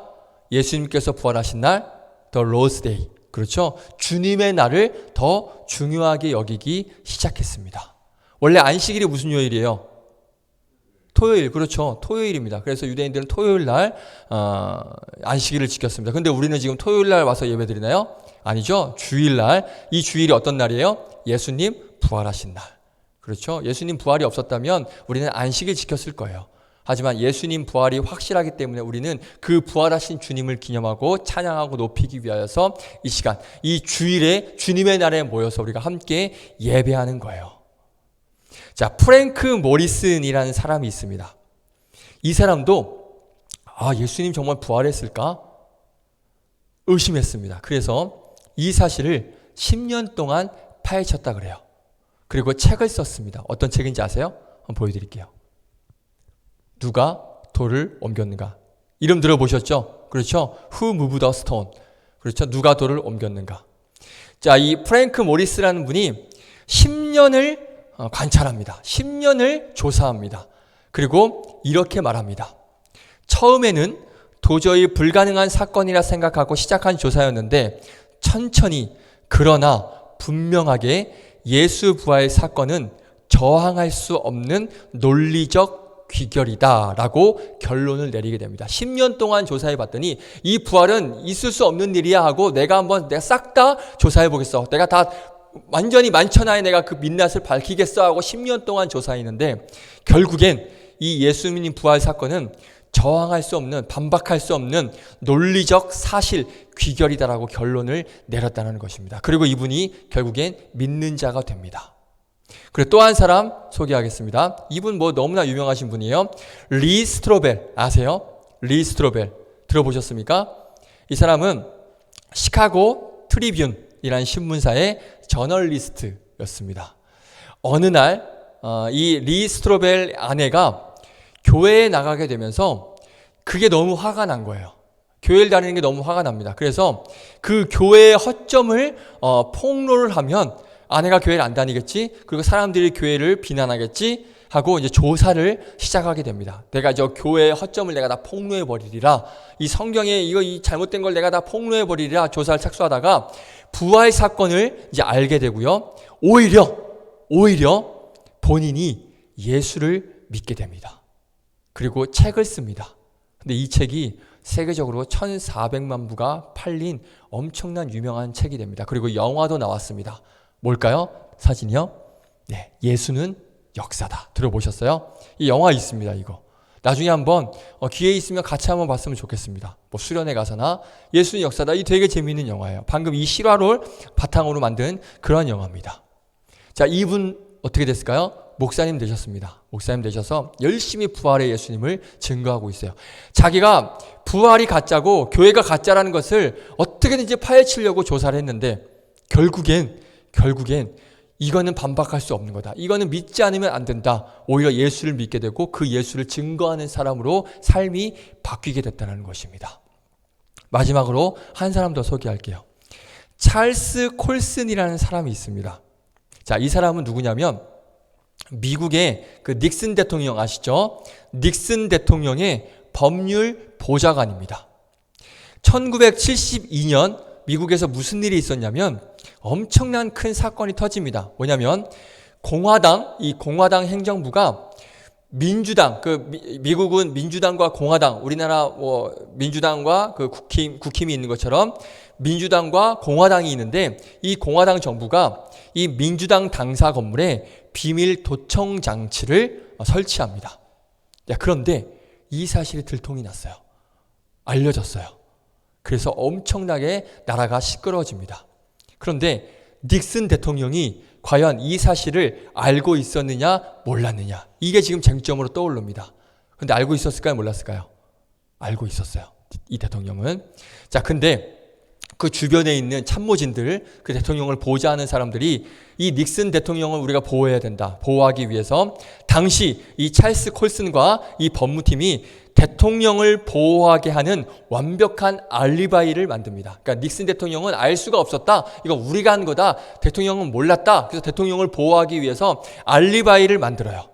Speaker 1: 예수님께서 부활하신 날, The Lord's Day. 그렇죠? 주님의 날을 더 중요하게 여기기 시작했습니다. 원래 안식일이 무슨 요일이에요? 토요일. 그렇죠. 토요일입니다. 그래서 유대인들은 토요일 날 안식일을 지켰습니다. 근데 우리는 지금 토요일 날 와서 예배 드리나요? 아니죠. 주일 날. 이 주일이 어떤 날이에요? 예수님 부활하신 날. 그렇죠. 예수님 부활이 없었다면 우리는 안식일 지켰을 거예요. 하지만 예수님 부활이 확실하기 때문에 우리는 그 부활하신 주님을 기념하고 찬양하고 높이기 위하여서 이 시간, 이 주일에 주님의 날에 모여서 우리가 함께 예배하는 거예요. 자, 프랭크 모리슨이라는 사람이 있습니다. 이 사람도 예수님 정말 부활했을까? 의심했습니다. 그래서 이 사실을 10년 동안 파헤쳤다 그래요. 그리고 책을 썼습니다. 어떤 책인지 아세요? 한번 보여드릴게요. 누가 돌을 옮겼는가? 이름 들어보셨죠? 그렇죠? Who moved the stone? 그렇죠? 누가 돌을 옮겼는가? 자, 이 프랭크 모리스라는 분이 10년을 관찰합니다. 10년을 조사합니다. 그리고 이렇게 말합니다. 처음에는 도저히 불가능한 사건이라 생각하고 시작한 조사였는데 천천히 그러나 분명하게 예수 부활 사건은 저항할 수 없는 논리적 귀결이다 라고 결론을 내리게 됩니다. 10년 동안 조사해 봤더니 이 부활은 있을 수 없는 일이야 하고 내가 싹 다 조사해 보겠어. 내가 다 완전히 만천하에 내가 그 민낯을 밝히겠어 하고 10년 동안 조사했는데 결국엔 이 예수님 부활 사건은 저항할 수 없는, 반박할 수 없는 논리적 사실 귀결이다라고 결론을 내렸다는 것입니다. 그리고 이분이 결국엔 믿는 자가 됩니다. 그리고 또 한 사람 소개하겠습니다. 이분 너무나 유명하신 분이에요. 리 스트로벨 아세요? 리 스트로벨 들어보셨습니까? 이 사람은 시카고 트리뷴이라는 신문사의 저널리스트였습니다. 어느 날 이 리 스트로벨 아내가 교회에 나가게 되면서 그게 너무 화가 난 거예요. 교회를 다니는 게 너무 화가 납니다. 그래서 그 교회의 허점을 폭로를 하면 아내가 교회를 안 다니겠지? 그리고 사람들이 교회를 비난하겠지? 하고 이제 조사를 시작하게 됩니다. 내가 저 교회의 허점을 내가 다 폭로해 버리리라. 이 성경에 이 잘못된 걸 내가 다 폭로해 버리리라 조사를 착수하다가 부활 사건을 이제 알게 되고요. 오히려 본인이 예수를 믿게 됩니다. 그리고 책을 씁니다. 근데 이 책이 세계적으로 1,400만 부가 팔린 엄청난 유명한 책이 됩니다. 그리고 영화도 나왔습니다. 뭘까요? 사진이요? 네, 예수는 역사다. 들어보셨어요? 이 영화 있습니다. 이거 나중에 한번 기회 있으면 같이 한번 봤으면 좋겠습니다. 수련회 가서나 예수는 역사다. 이 되게 재미있는 영화예요. 방금 이 실화를 바탕으로 만든 그런 영화입니다. 자, 이분 어떻게 됐을까요? 목사님 되셨습니다. 목사님 되셔서 열심히 부활의 예수님을 증거하고 있어요. 자기가 부활이 가짜고 교회가 가짜라는 것을 어떻게든지 파헤치려고 조사를 했는데 결국엔 이거는 반박할 수 없는 거다. 이거는 믿지 않으면 안 된다. 오히려 예수를 믿게 되고 그 예수를 증거하는 사람으로 삶이 바뀌게 됐다는 것입니다. 마지막으로 한 사람 더 소개할게요. 찰스 콜슨이라는 사람이 있습니다. 자, 이 사람은 누구냐면 미국의 그 닉슨 대통령 아시죠? 닉슨 대통령의 법률 보좌관입니다. 1972년 미국에서 무슨 일이 있었냐면 엄청난 큰 사건이 터집니다. 뭐냐면 이 공화당 행정부가 민주당, 미국은 민주당과 공화당, 우리나라 민주당과 그 국힘이 있는 것처럼 민주당과 공화당이 있는데 이 공화당 정부가 이 민주당 당사 건물에 비밀 도청 장치를 설치합니다. 그런데 이 사실이 들통이 났어요. 알려졌어요. 그래서 엄청나게 나라가 시끄러워집니다. 그런데 닉슨 대통령이 과연 이 사실을 알고 있었느냐 몰랐느냐 이게 지금 쟁점으로 떠오릅니다. 그런데 알고 있었을까요 몰랐을까요? 알고 있었어요. 이 대통령은. 자, 근데 그 주변에 있는 참모진들, 그 대통령을 보좌하는 사람들이 이 닉슨 대통령을 우리가 보호해야 된다. 보호하기 위해서 당시 이 찰스 콜슨과 이 법무팀이 대통령을 보호하게 하는 완벽한 알리바이를 만듭니다. 그러니까 닉슨 대통령은 알 수가 없었다. 이거 우리가 한 거다. 대통령은 몰랐다. 그래서 대통령을 보호하기 위해서 알리바이를 만들어요.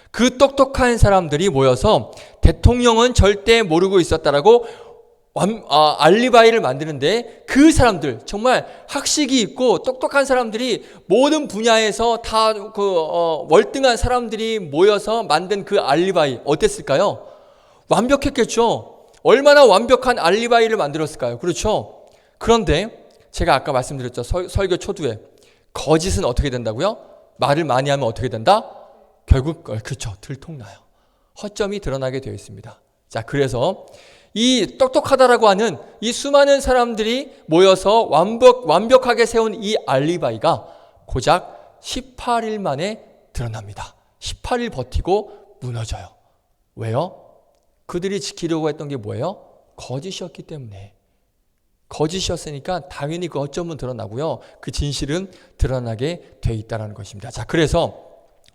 Speaker 1: 그 똑똑한 사람들이 모여서 대통령은 절대 모르고 있었다라고 알리바이를 만드는데, 그 사람들, 정말 학식이 있고 똑똑한 사람들이, 모든 분야에서 다 월등한 사람들이 모여서 만든 그 알리바이 어땠을까요? 완벽했겠죠. 얼마나 완벽한 알리바이를 만들었을까요? 그렇죠. 그런데 제가 아까 말씀드렸죠. 설교 초두에 거짓은 어떻게 된다고요? 말을 많이 하면 어떻게 된다? 결국 그렇죠. 들통나요. 허점이 드러나게 되어 있습니다. 자, 그래서 이 똑똑하다라고 하는 이 수많은 사람들이 모여서 완벽하게 세운 이 알리바이가 고작 18일 만에 드러납니다. 18일 버티고 무너져요. 왜요? 그들이 지키려고 했던 게 뭐예요? 거짓이었기 때문에. 거짓이었으니까 당연히 그 허점은 드러나고요. 그 진실은 드러나게 돼 있다는 것입니다. 자, 그래서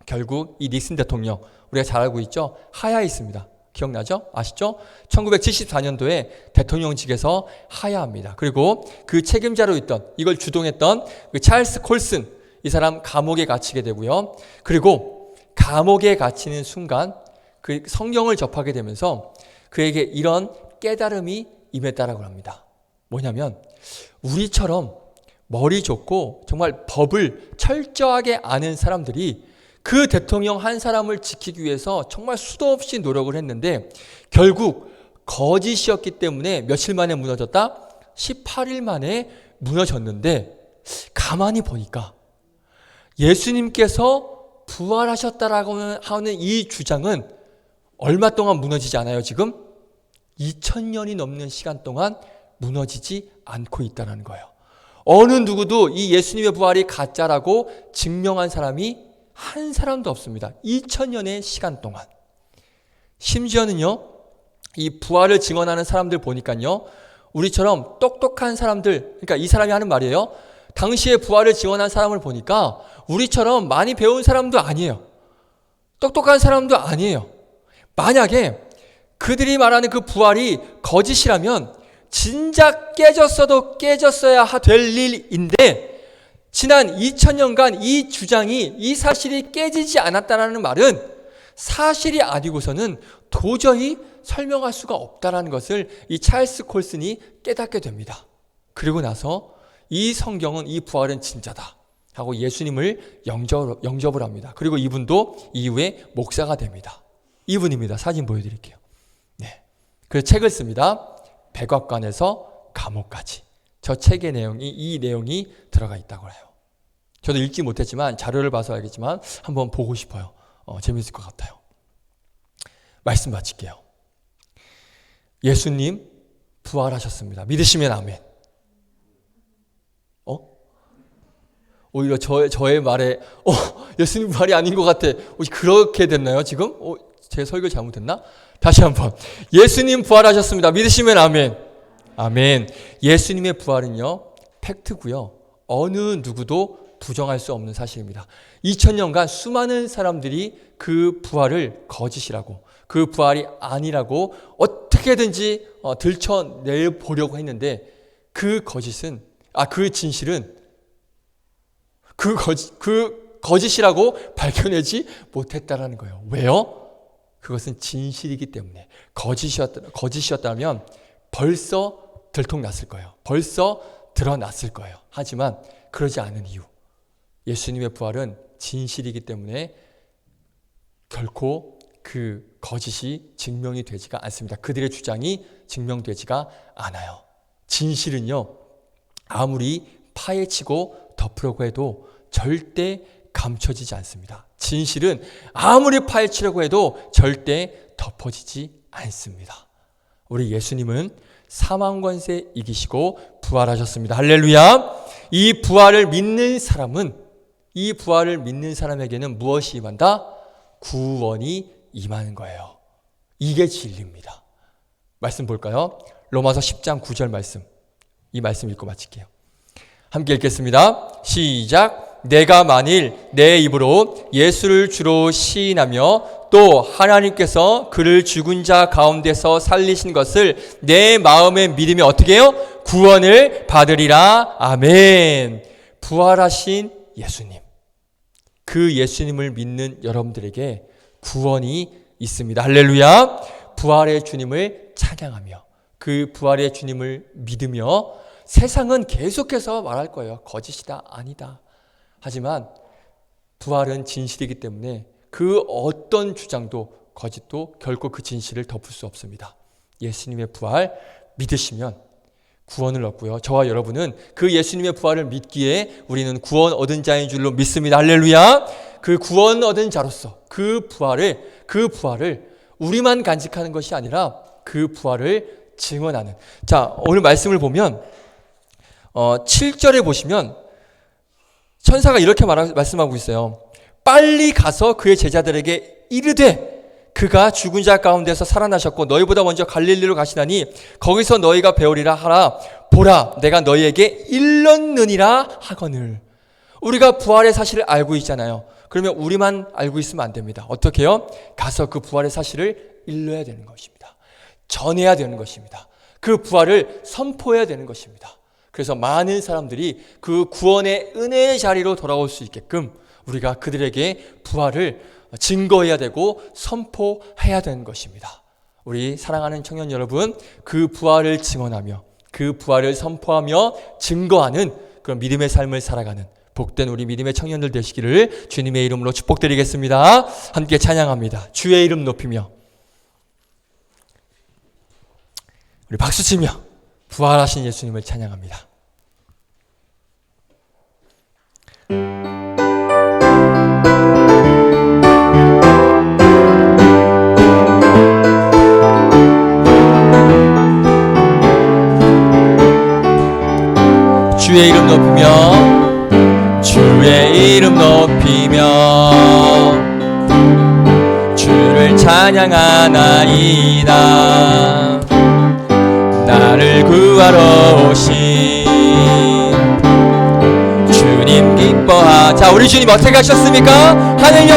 Speaker 1: 결국 이 닉슨 대통령, 우리가 잘 알고 있죠? 하야했습니다. 기억나죠? 아시죠? 1974년도에 대통령직에서 하야합니다. 그리고 그 책임자로 있던, 이걸 주동했던 그 찰스 콜슨, 이 사람 감옥에 갇히게 되고요. 그리고 감옥에 갇히는 순간 그 성경을 접하게 되면서 그에게 이런 깨달음이 임했다라고 합니다. 뭐냐면, 우리처럼 머리 좋고 정말 법을 철저하게 아는 사람들이 그 대통령 한 사람을 지키기 위해서 정말 수도 없이 노력을 했는데, 결국 거짓이었기 때문에 며칠 만에 무너졌다? 18일 만에 무너졌는데, 가만히 보니까 예수님께서 부활하셨다라고 하는 이 주장은 얼마 동안 무너지지 않아요, 지금? 2000년이 넘는 시간 동안 무너지지 않고 있다는 거예요. 어느 누구도 이 예수님의 부활이 가짜라고 증명한 사람이 한 사람도 없습니다. 2000년의 시간 동안. 심지어는요, 이 부활을 증언하는 사람들 보니까요, 우리처럼 똑똑한 사람들, 그러니까 이 사람이 하는 말이에요. 당시에 부활을 증언한 사람을 보니까 우리처럼 많이 배운 사람도 아니에요. 똑똑한 사람도 아니에요. 만약에 그들이 말하는 그 부활이 거짓이라면 진작 깨졌어도 깨졌어야 될 일인데, 지난 2000년간 이 주장이, 이 사실이 깨지지 않았다는 말은 사실이 아니고서는 도저히 설명할 수가 없다는 것을 이 찰스 콜슨이 깨닫게 됩니다. 그리고 나서 이 성경은, 이 부활은 진짜다 하고 예수님을 영접을 합니다. 그리고 이분도 이후에 목사가 됩니다. 이분입니다. 사진 보여드릴게요. 네. 그래서 책을 씁니다. 백악관에서 감옥까지. 저 책의 내용이, 이 내용이 들어가 있다고 해요. 저도 읽지 못했지만 자료를 봐서 알겠지만 한번 보고 싶어요. 재밌을 것 같아요. 말씀 마칠게요. 예수님 부활하셨습니다. 믿으시면 아멘. 오히려 저의 말에 예수님 부활이 아닌 것 같아. 그렇게 됐나요 지금? 제 설교 잘못했나? 다시 한번. 예수님 부활하셨습니다. 믿으시면 아멘. 아멘. 예수님의 부활은요, 팩트고요. 어느 누구도 부정할 수 없는 사실입니다. 2000년간 수많은 사람들이 그 부활을 거짓이라고, 그 부활이 아니라고 어떻게든지 들춰내 보려고 했는데, 그 거짓은, 그 진실은 그 거짓이라고 발견하지 못했다라는 거예요. 왜요? 그것은 진실이기 때문에. 거짓이었다면 벌써 들통났을 거예요. 벌써 드러났을 거예요. 하지만 그러지 않은 이유, 예수님의 부활은 진실이기 때문에 결코 그 거짓이 증명이 되지가 않습니다. 그들의 주장이 증명되지가 않아요. 진실은요, 아무리 파헤치고 덮으려고 해도 절대 감춰지지 않습니다. 진실은 아무리 파헤치려고 해도 절대 덮어지지 않습니다. 우리 예수님은 사망 권세 이기시고 부활하셨습니다. 할렐루야. 이 부활을 믿는 사람에게는 무엇이 임한다? 구원이 임하는 거예요. 이게 진리입니다. 말씀 볼까요? 로마서 10장 9절 말씀. 이 말씀 읽고 마칠게요. 함께 읽겠습니다. 시작. 내가 만일 내 입으로 예수를 주로 시인하며 또 하나님께서 그를 죽은 자 가운데서 살리신 것을 내 마음에 믿으며 어떻게 해요? 구원을 받으리라. 아멘. 부활하신 예수님, 그 예수님을 믿는 여러분들에게 구원이 있습니다. 할렐루야. 부활의 주님을 찬양하며 그 부활의 주님을 믿으며 세상은 계속해서 말할 거예요. 거짓이다, 아니다. 하지만 부활은 진실이기 때문에 그 어떤 주장도 거짓도 결코 그 진실을 덮을 수 없습니다. 예수님의 부활 믿으시면 구원을 얻고요. 저와 여러분은 그 예수님의 부활을 믿기에 우리는 구원 얻은 자인 줄로 믿습니다. 할렐루야. 그 구원 얻은 자로서 그 부활을 우리만 간직하는 것이 아니라 그 부활을 증언하는. 자, 오늘 말씀을 보면 7절에 보시면 천사가 이렇게 말씀하고 있어요. 빨리 가서 그의 제자들에게 이르되 그가 죽은 자 가운데서 살아나셨고 너희보다 먼저 갈릴리로 가시나니 거기서 너희가 배우리라 하라. 보라, 내가 너희에게 일렀느니라 하거늘. 우리가 부활의 사실을 알고 있잖아요. 그러면 우리만 알고 있으면 안 됩니다. 어떻게 해요? 가서 그 부활의 사실을 일러야 되는 것입니다. 전해야 되는 것입니다. 그 부활을 선포해야 되는 것입니다. 그래서 많은 사람들이 그 구원의 은혜의 자리로 돌아올 수 있게끔 우리가 그들에게 부활을 증거해야 되고 선포해야 되는 것입니다. 우리 사랑하는 청년 여러분, 그 부활을 증언하며 그 부활을 선포하며 증거하는 그런 믿음의 삶을 살아가는 복된 우리 믿음의 청년들 되시기를 주님의 이름으로 축복드리겠습니다. 함께 찬양합니다. 주의 이름 높이며 우리 박수치며 부활하신 예수님을 찬양합니다. 주의 이름 높이며 주의 이름 높이며 주를 찬양하나이다. 나를 구하러 오신 주님 기뻐하. 자, 우리 주님 어떻게 하셨습니까? 하늘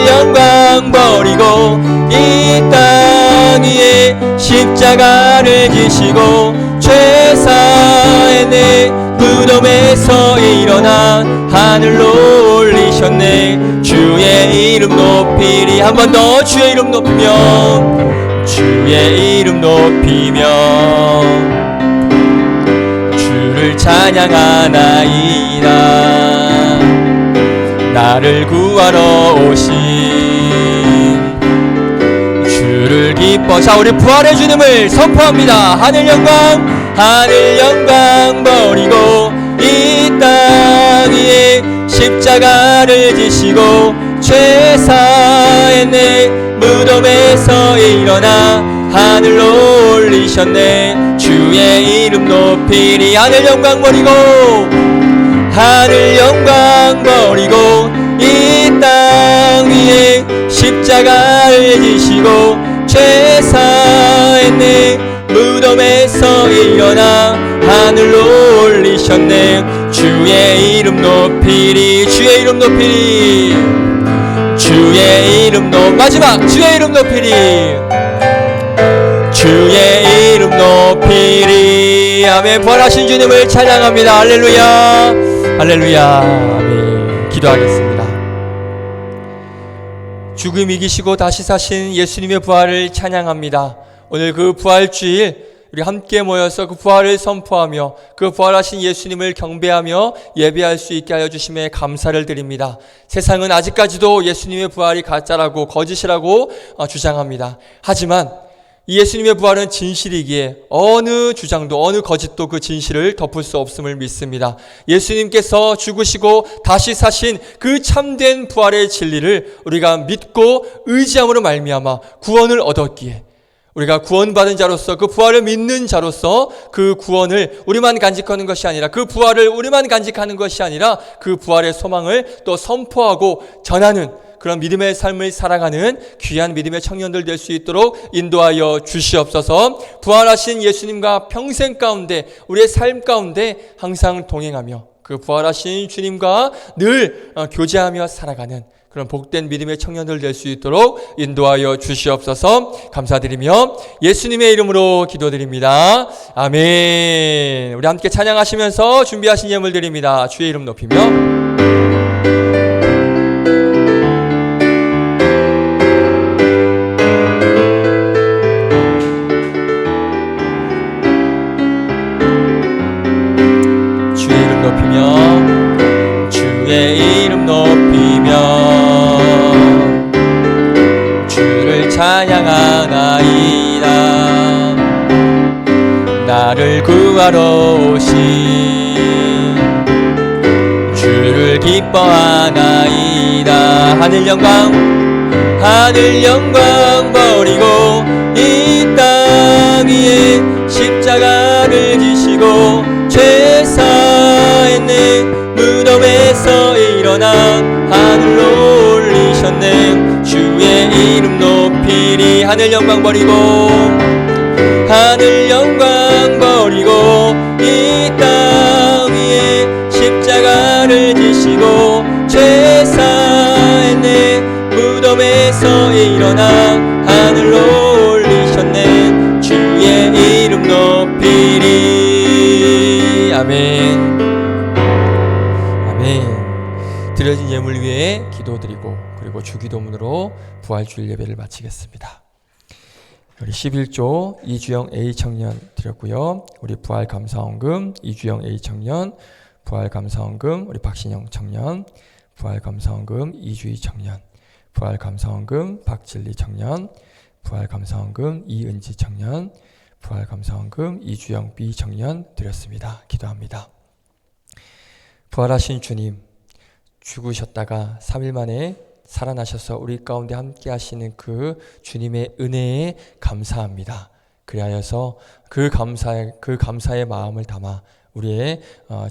Speaker 1: 영광 버리고 이 땅 위에 십자가를 지시고 죄사의 내 무덤에서 일어나 하늘로 올리셨네. 주의 이름 높이리. 한 번 더 주의 이름 높이며 주의 이름 높이며 주를 찬양하나이다. 나를 구하러 오신 주를 기뻐. 자, 우리 부활의 주님을 선포합니다. 하늘 영광 버리고 이 땅 위에 십자가를 지시고 죄사의 내 무덤에서 일어나 하늘로 올리셨네. 주의 이름 높이리. 하늘 영광 버리고 이 땅 위에 십자가를 지시고 죄사의 내 무덤에서 일어나 하늘로 올리셨네. 주의 이름 높이리. 주의 이름 높이리. 주의 이름 마지막 주의 이름 높이리. 주의 이름 높이리. 아멘. 부활하신 주님을 찬양합니다. 할렐루야. 할렐루야. 아멘. 기도하겠습니다. 죽음 이기시고 다시 사신 예수님의 부활을 찬양합니다. 오늘 그 부활주일 우리 함께 모여서 그 부활을 선포하며 그 부활하신 예수님을 경배하며 예배할 수 있게 하여 주심에 감사를 드립니다. 세상은 아직까지도 예수님의 부활이 가짜라고 거짓이라고 주장합니다. 하지만 이 예수님의 부활은 진실이기에 어느 주장도 어느 거짓도 그 진실을 덮을 수 없음을 믿습니다. 예수님께서 죽으시고 다시 사신 그 참된 부활의 진리를 우리가 믿고 의지함으로 말미암아 구원을 얻었기에 우리가 구원받은 자로서 그 부활을 믿는 자로서 그 구원을 우리만 간직하는 것이 아니라 그 부활을 우리만 간직하는 것이 아니라 그 부활의 소망을 또 선포하고 전하는 그런 믿음의 삶을 살아가는 귀한 믿음의 청년들 될 수 있도록 인도하여 주시옵소서. 부활하신 예수님과 평생 가운데 우리의 삶 가운데 항상 동행하며 그 그 부활하신 주님과 늘 교제하며 살아가는 그런 복된 믿음의 청년들 될 수 있도록 인도하여 주시옵소서. 감사드리며 예수님의 이름으로 기도드립니다. 아멘. 우리 함께 찬양하시면서 준비하신 예물 드립니다. 주의 이름 높이며 주의 이름 높이며 주의 이름 높이며 주를 찬양하나이다. 나를 구하러 오신 주를 기뻐하나이다. 하늘 영광 버리고 이 땅 위에 십자가를 지시고 죄사했네. 무덤에서 일어나 하늘로 올리셨네. 주의 이름 높이리. 하늘 영광 버리고 이 땅 위에 십자가를 지시고 죄사했네. 무덤에서 일어나 하늘로 올리셨네. 주의 이름 높이리. 아멘. 드려진 예물 위에 기도드리고 그리고 주기도문으로 부활주일 예배를 마치겠습니다. 우리 11조 이주영 A 청년 드렸고요. 우리 부활 감사원금 이주영 A 청년, 부활 감사원금 우리 박신영 청년, 부활 감사원금 이주희 청년, 부활 감사원금 박진리 청년, 부활 감사원금 이은지 청년, 부활 감사원금 이주영 B 청년 드렸습니다. 기도합니다. 부활하신 주님, 죽으셨다가 3일 만에 살아나셔서 우리 가운데 함께 하시는 그 주님의 은혜에 감사합니다. 그리하여서 그 감사의 마음을 담아 우리의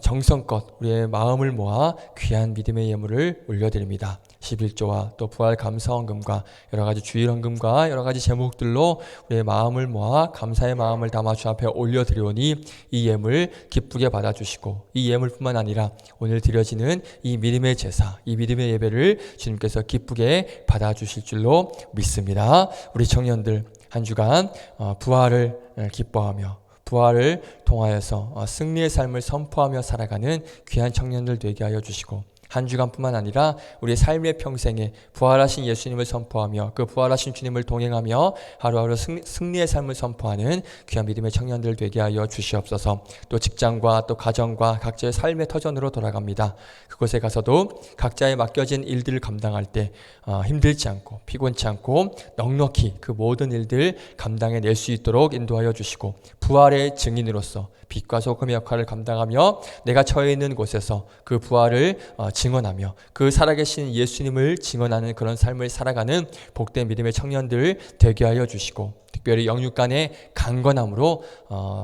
Speaker 1: 정성껏 우리의 마음을 모아 귀한 믿음의 예물을 올려드립니다. 11조와 또 부활 감사원금과 여러가지 주일헌금과 여러가지 제목들로 우리의 마음을 모아 감사의 마음을 담아 주 앞에 올려드리오니 이 예물 기쁘게 받아주시고 이 예물뿐만 아니라 오늘 드려지는 이 믿음의 제사, 이 믿음의 예배를 주님께서 기쁘게 받아주실 줄로 믿습니다. 우리 청년들 한 주간 부활을 기뻐하며 부활을 통하여서 승리의 삶을 선포하며 살아가는 귀한 청년들 되게 하여 주시고 한 주간뿐만 아니라 우리의 삶의 평생에 부활하신 예수님을 선포하며 그 부활하신 주님을 동행하며 하루하루 승리의 삶을 선포하는 귀한 믿음의 청년들 되게 하여 주시옵소서. 또 직장과 또 가정과 각자의 삶의 터전으로 돌아갑니다. 그곳에 가서도 각자의 맡겨진 일들을 감당할 때 힘들지 않고 피곤치 않고 넉넉히 그 모든 일들 감당해낼 수 있도록 인도하여 주시고 부활의 증인으로서 빛과 소금의 역할을 감당하며 내가 처해 있는 곳에서 그 부활을 증언하며 그 살아계신 예수님을 증언하는 그런 삶을 살아가는 복된 믿음의 청년들 되게 하여 주시고 특별히 영육 간의 강건함으로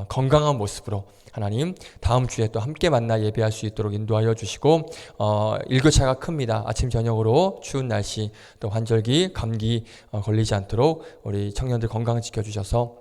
Speaker 1: 건강한 모습으로 하나님 다음 주에 또 함께 만나 예배할 수 있도록 인도하여 주시고 일교차가 큽니다. 아침 저녁으로 추운 날씨 또 환절기 감기 걸리지 않도록 우리 청년들 건강 지켜주셔서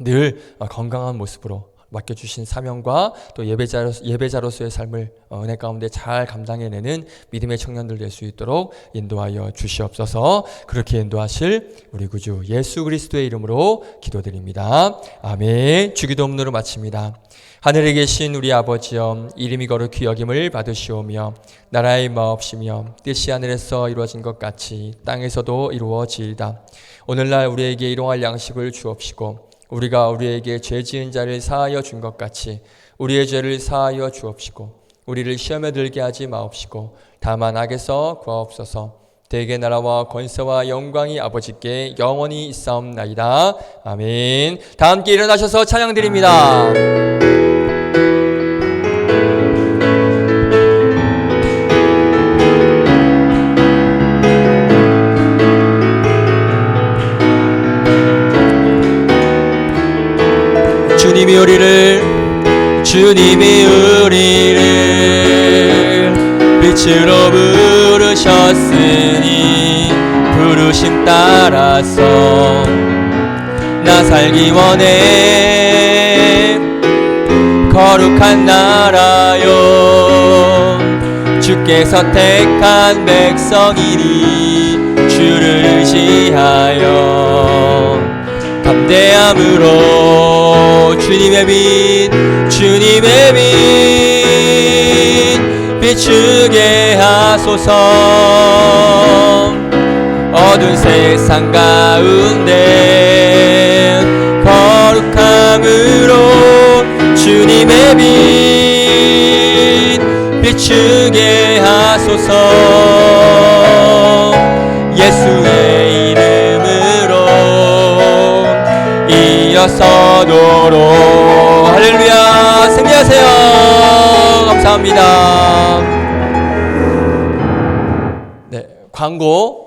Speaker 1: 늘 건강한 모습으로 맡겨주신 사명과 또 예배자로서의 삶을 은혜 가운데 잘 감당해내는 믿음의 청년들 될 수 있도록 인도하여 주시옵소서. 그렇게 인도하실 우리 구주 예수 그리스도의 이름으로 기도드립니다. 아멘. 주기도문으로 마칩니다. 하늘에 계신 우리 아버지여, 이름이 거룩히 여김을 받으시오며 나라의 마옵시며 뜻이 하늘에서 이루어진 것 같이 땅에서도 이루어지이다. 오늘날 우리에게 일용할 양식을 주옵시고 우리가 우리에게 죄 지은 자를 사하여 준 것 같이 우리의 죄를 사하여 주옵시고 우리를 시험에 들게 하지 마옵시고 다만 악에서 구하옵소서. 대개 나라와 권세와 영광이 아버지께 영원히 있사옵나이다. 아멘. 다 함께 일어나셔서 찬양드립니다. 주님이 우리를 빛으로 부르셨으니 부르심 따라서 나 살기 원해. 거룩한 나라요 주께서 택한 백성이니 주를 의지하여 담대함으로 주님의 빛 비추게 하소서. 어두운 세상 가운데 거룩함으로 주님의 빛 비추게 하소서. 예수의 이름으로 일어서도록. 할렐루야. 승리하세요. 감사합니다. 네, 광고